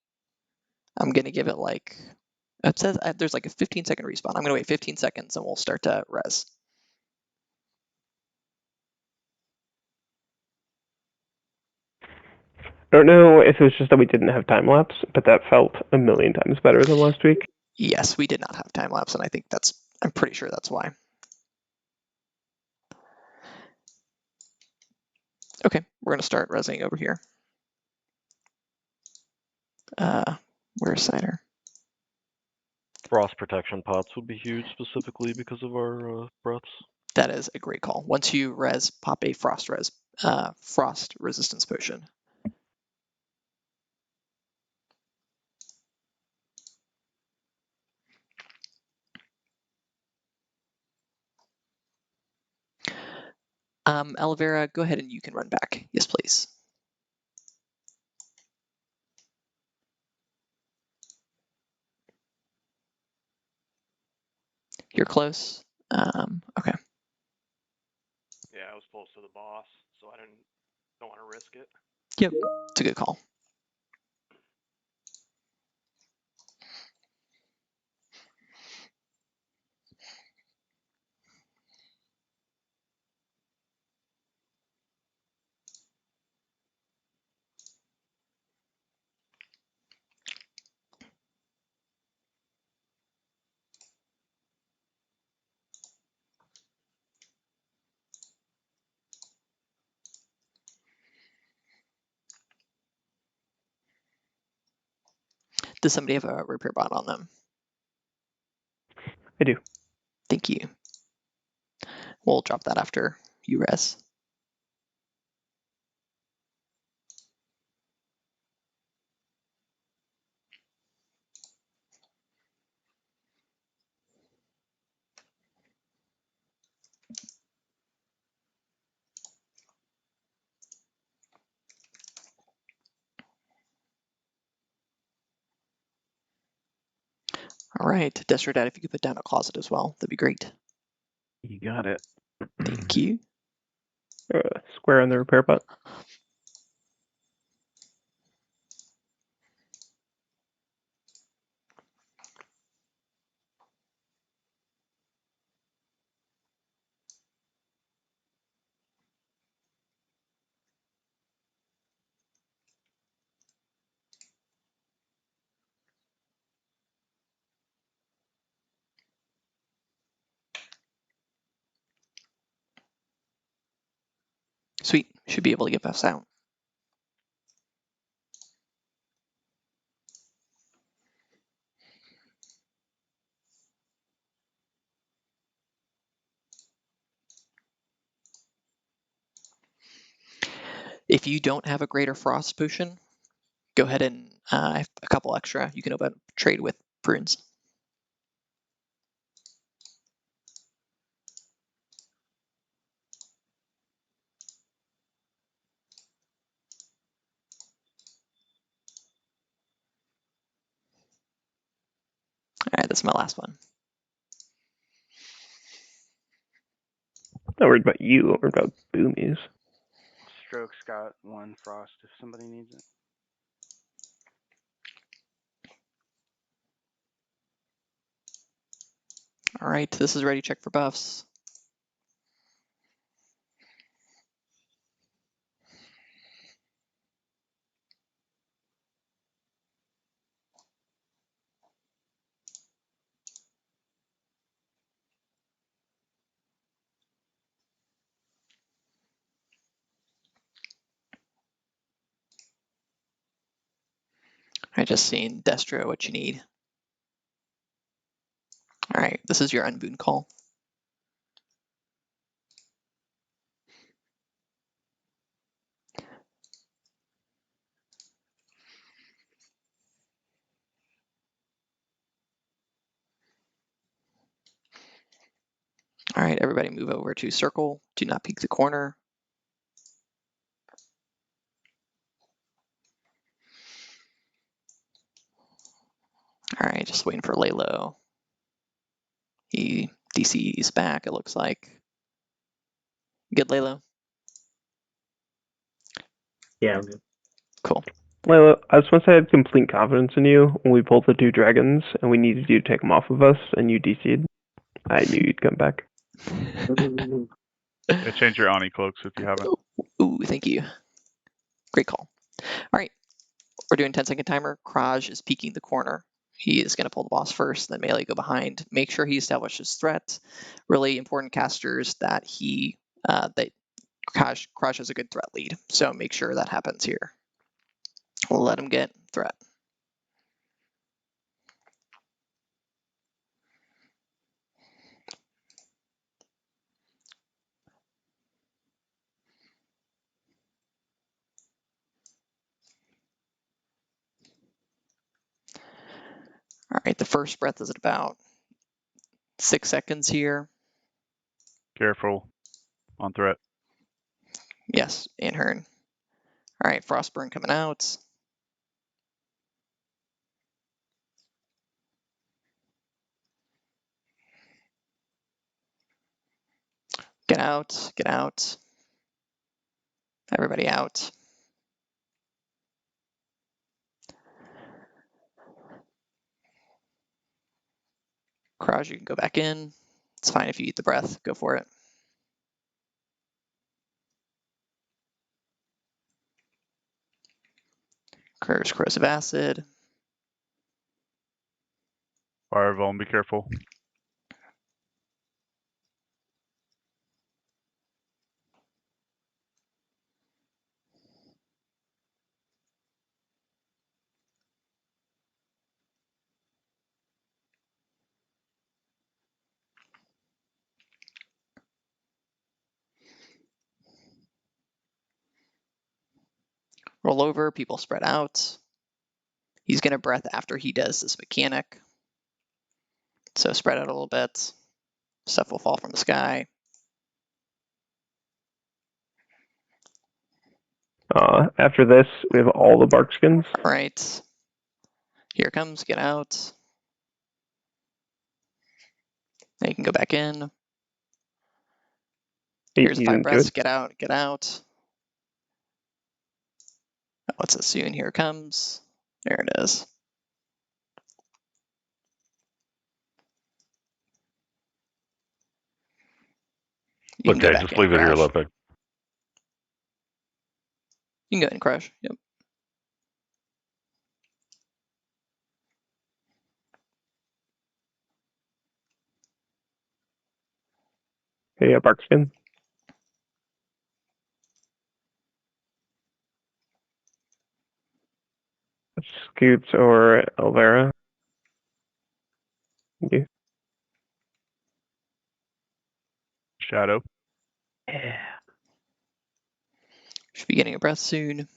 I'm gonna give it like, it says there's like a 15-second respawn. I'm gonna wait 15 seconds and we'll start to res. I don't know if it was just that we didn't have time lapse, but that felt a million times better than last week. Yes, we did not have time lapse, and I think I'm pretty sure that's why. Okay, we're gonna start resing over here. Where's Cider? Frost protection pots would be huge, specifically because of our breaths. That is a great call. Once you res, pop a frost resistance potion. Elvira, go ahead and you can run back. Yes, please. You're close. Okay. Yeah, I was close to the boss, so I don't want to risk it. Yep, it's a good call. Does somebody have a repair bot on them? I do. Thank you. We'll drop that after you res. All right, Desert Dad, if you could put down a closet as well, that'd be great. You got it. Thank you. Square on the repair bot. Sweet, should be able to get buffs out. If you don't have a greater frost potion, go ahead and I have a couple extra. You can open trade with prunes. All right, that's my last one. Not worried about you, I'm worried about Boomies. Stroke's got one frost if somebody needs it. All right, this is ready. Check for buffs. I just seen Destro, what you need. All right, this is your unboon call. All right, everybody move over to circle. Do not peek the corner. All right, just waiting for Lalo. He DC's back, it looks like. Good, Lalo? Yeah, I'm good. Cool. Layla, I just want to say I had complete confidence in you when we pulled the 2 dragons and we needed you to take them off of us and you DC'd. I knew you'd come back. Yeah, change your Ani cloaks if you haven't. Ooh, thank you. Great call. All right, we're doing 10-second timer. Kraj is peeking the corner. He is going to pull the boss first, then Melee go behind. Make sure he establishes threat. Really important casters that that Kraj has a good threat lead. So make sure that happens here. We'll let him get threat. All right, the first breath is at about 6 seconds here. Careful on threat. Yes, Anhern. All right, Frostburn coming out. Get out, get out. Everybody out. Kraj, you can go back in. It's fine if you eat the breath, go for it. Curse corrosive acid. Fire Vuln, be careful. Roll over, people spread out. He's going to breath after he does this mechanic. So spread out a little bit. Stuff will fall from the sky. After this, we have all the bark skins. All right. Here it comes, get out. Now you can go back in. Here's the 5 breaths, get out, get out. What's it soon? Here it comes. There it is. Okay, just leave it here, Lepic. You can go ahead and crash. Yep. Hey, bark skin. Scoots or Elvira. Thank you. Shadow. Yeah. Should be getting a breath soon.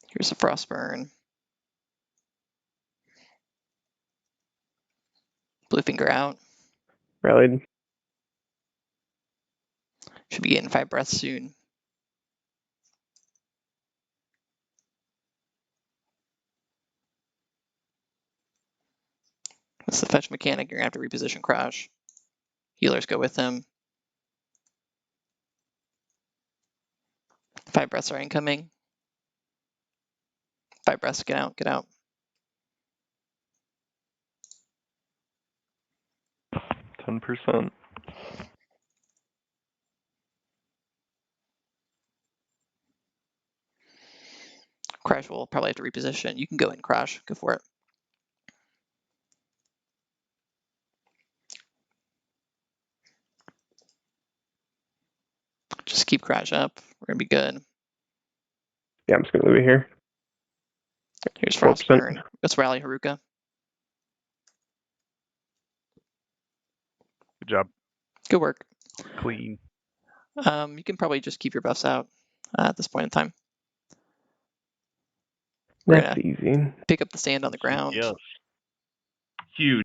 Here's a Frostburn. Bluefinger out. Rallied. Should be getting 5 breaths soon. That's the fetch mechanic. You're going to have to reposition Crash. Healers go with him. 5 breaths are incoming. 5 breaths, get out, get out. 10%. Crash will probably have to reposition. You can go in, Crash. Go for it. Just keep Crash up. We're going to be good. Yeah, I'm just gonna leave it here. Here's 4%. Frostburn. Let's rally Haruka. Good job. Good work. Clean. You can probably just keep your buffs out at this point in time. We're That's gonna easy. pick up the sand on the ground. Yes. Huge.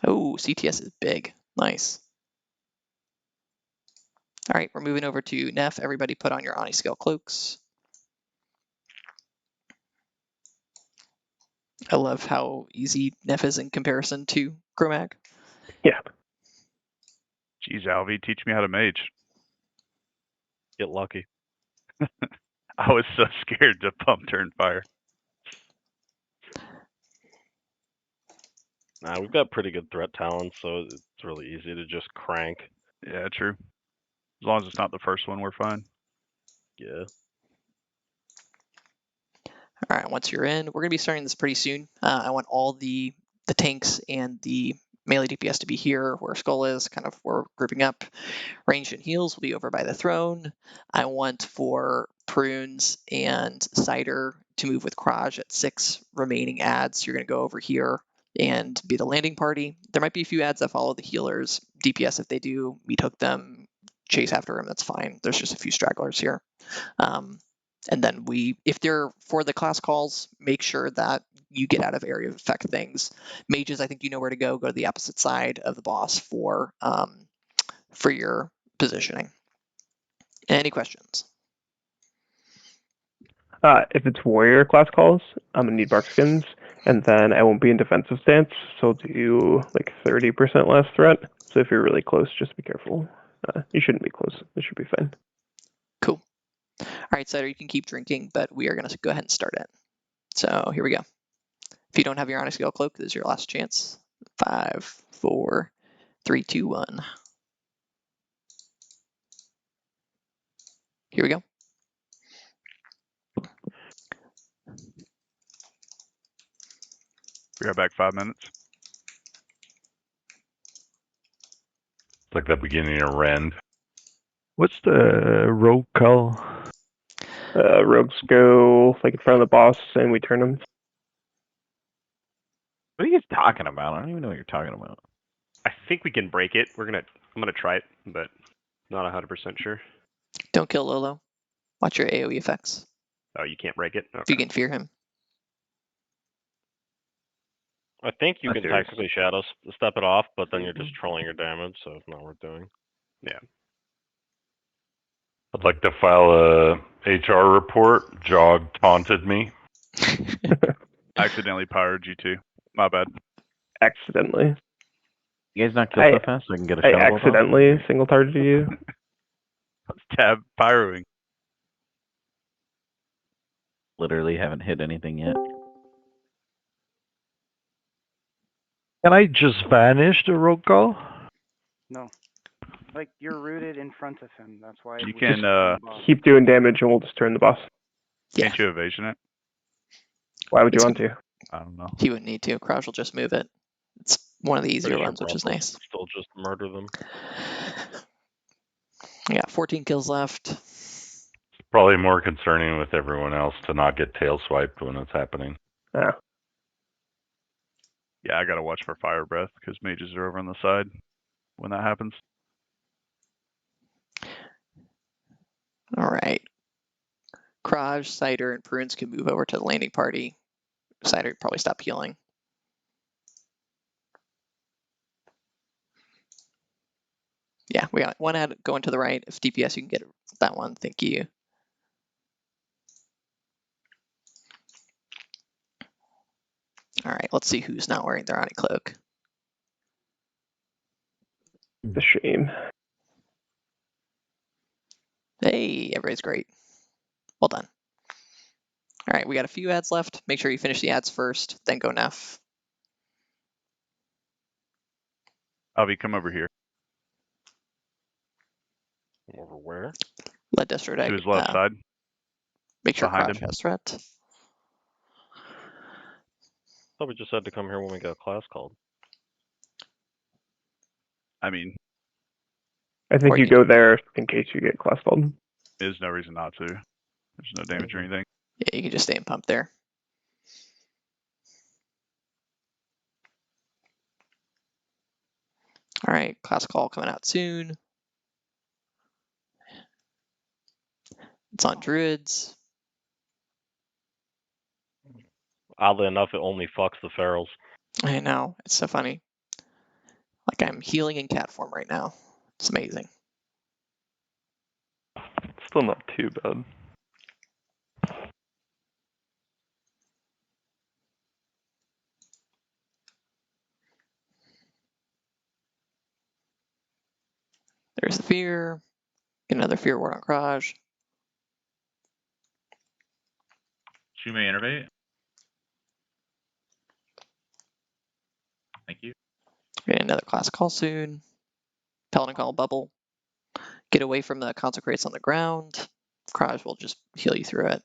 Oh, CTS is big. Nice. All right, we're moving over to Neff. Everybody put on your Oni scale cloaks. I love how easy Neff is in comparison to Chromag. Yeah. Jeez, Alvy, teach me how to mage. Get lucky. I was so scared to pump turn fire. Nah, we've got pretty good threat talents, so it's really easy to just crank. Yeah, true. As long as it's not the first one, we're fine. Yeah. All right, once you're in, we're gonna be starting this pretty soon. I want all the tanks and the melee DPS to be here where Skull is, kind of we're grouping up. Ranged and heals will be over by the throne. I want for Prunes and Cider to move with Kraj at 6 remaining ads. You're gonna go over here and be the landing party. There might be a few ads that follow the healers. DPS if they do, meat hook them, chase after them, that's fine. There's just a few stragglers here. And then if they're for the class calls, make sure that you get out of area of effect things. Mages, I think you know where to go. Go to the opposite side of the boss for your positioning. Any questions? If it's warrior class calls, I'm gonna need bark skins, and then I won't be in defensive stance, so I'll do like 30% less threat. So if you're really close, just be careful. You shouldn't be close. It should be fine. Cool. All right, Cider, you can keep drinking, but we are going to go ahead and start it. So here we go. If you don't have your Onyx Scale Cloak, this is your last chance. 5, 4, 3, 2, 1. Here we go. We got back 5 minutes. It's like the beginning of Rend. What's the rogue call? Rogues go like in front of the boss, and we turn them. What are you guys talking about? I don't even know what you're talking about. I think we can break it. I'm gonna try it, but not 100% sure. Don't kill Lolo. Watch your AoE effects. Oh, you can't break it? Okay. If you can fear him. I think you can serious. technically shadow step it off, but then you're just trolling your damage, so it's not worth doing. Yeah. I'd like to file a HR report. Jog taunted me. I accidentally powered you too. My bad. Accidentally. You guys not kill so fast so I can get a I shadow bolt off? accidentally single targeted you. Tab pyroing. Literally haven't hit anything yet. Can I just vanish the rogue call? No. Like, you're rooted in front of him. That's why You we can just turn the boss. Keep doing damage, and we'll just turn the boss. Yeah. Can't you evasion it? Why would you want to? I don't know. He wouldn't need to. Kraj will just move it. It's one of the easier Pretty sure ones, which is Rumble nice. Still just murder them. Yeah, 14 kills left. Probably more concerning with everyone else to not get tail swiped when it's happening. Yeah. Yeah, I gotta watch for fire breath because mages are over on the side when that happens. All right. Kraj, Cider, and Prunes can move over to the landing party. Cider probably stop healing. Yeah, we got one ad going to the right. If DPS, you can get that one. Thank you. All right, let's see who's not wearing their Oni cloak. It's a shame. Hey, everybody's great. Well done. All right, we got a few ads left. Make sure you finish the ads first, then go Neff. Avi, come over here. Over where? Let Destro To his left side. Make sure Behind Kraj him. has threat. Thought we just had to come here when we got class called. I mean, I think you go there in case you get class called. there's no reason not to. There's no damage or anything. Yeah, you can just stay in pump there. All right, class call coming out soon. It's on Druids. Oddly enough, it only fucks the ferals. I know, it's so funny. Like I'm healing in cat form right now. It's amazing. Still not too bad. There's the fear. Get another fear ward on Kraj. She may innervate. Thank you. Get another class call soon. Paladin call bubble. Get away from the consecrates on the ground. Kraj will just heal you through it.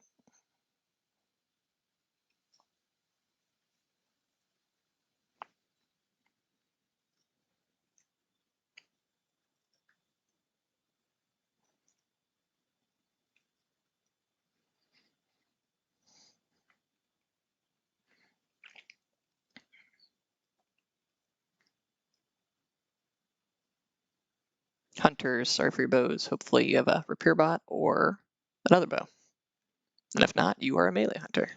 Hunters, sorry for your bows. Hopefully you have a repair bot or another bow. And if not, you are a melee hunter.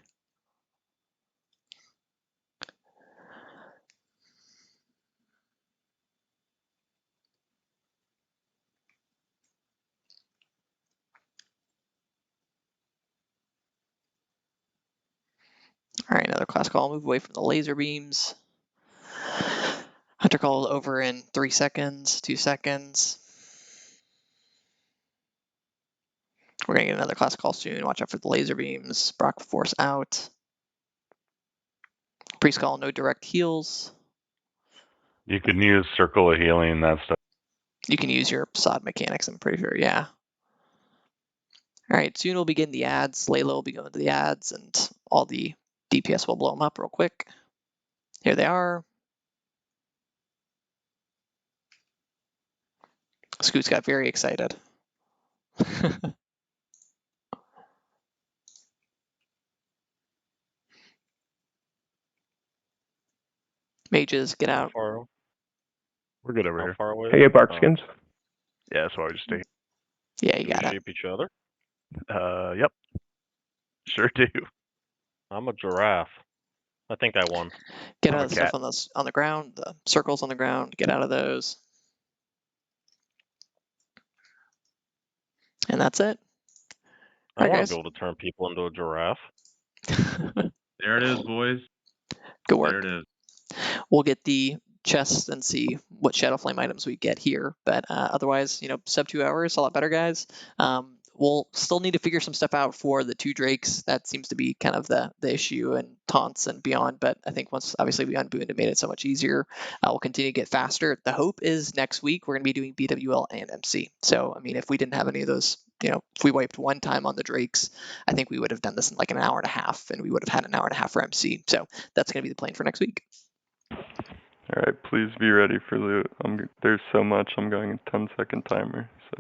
All right, another class call. Move away from the laser beams. Hunter call over in 3 seconds, 2 seconds. We're gonna get another class call soon. Watch out for the laser beams. Brock force out. Priest call, no direct heals. You can use Circle of Healing, that stuff. You can use your SoD mechanics, I'm pretty sure, yeah. All right, soon we'll begin the ads. Layla will be going to the ads, and all the DPS will blow them up real quick. Here they are. Scoots got very excited. Mages, get out. Far, We're good over how here. far away? Hey, Barkskins. Yeah, that's why we just stay Yeah, you Do we got it. shape each other? here. Yep. Sure do. I'm a giraffe. I think I won. Get I'm out a of the stuff cat. on the ground, the circles on the ground, get out of those. And that's it. I All right, want guys. to be able to turn people into a giraffe. There it is, boys. Good work. There it is. We'll get the chests and see what Shadow Flame items we get here. But otherwise, sub 2 hours, a lot better, guys. We'll still need to figure some stuff out for the 2 Drakes. That seems to be kind of the issue, and taunts and beyond. But I think once, obviously, we unbooned, it made it so much easier. We'll continue to get faster. The hope is next week we're going to be doing BWL and MC. So, I mean, if we didn't have any of those, if we wiped one time on the Drakes, I think we would have done this in like an hour and a half, and we would have had an hour and a half for MC. So that's going to be the plan for next week. All right, please be ready for loot. There's so much. I'm going a 10-second timer. So.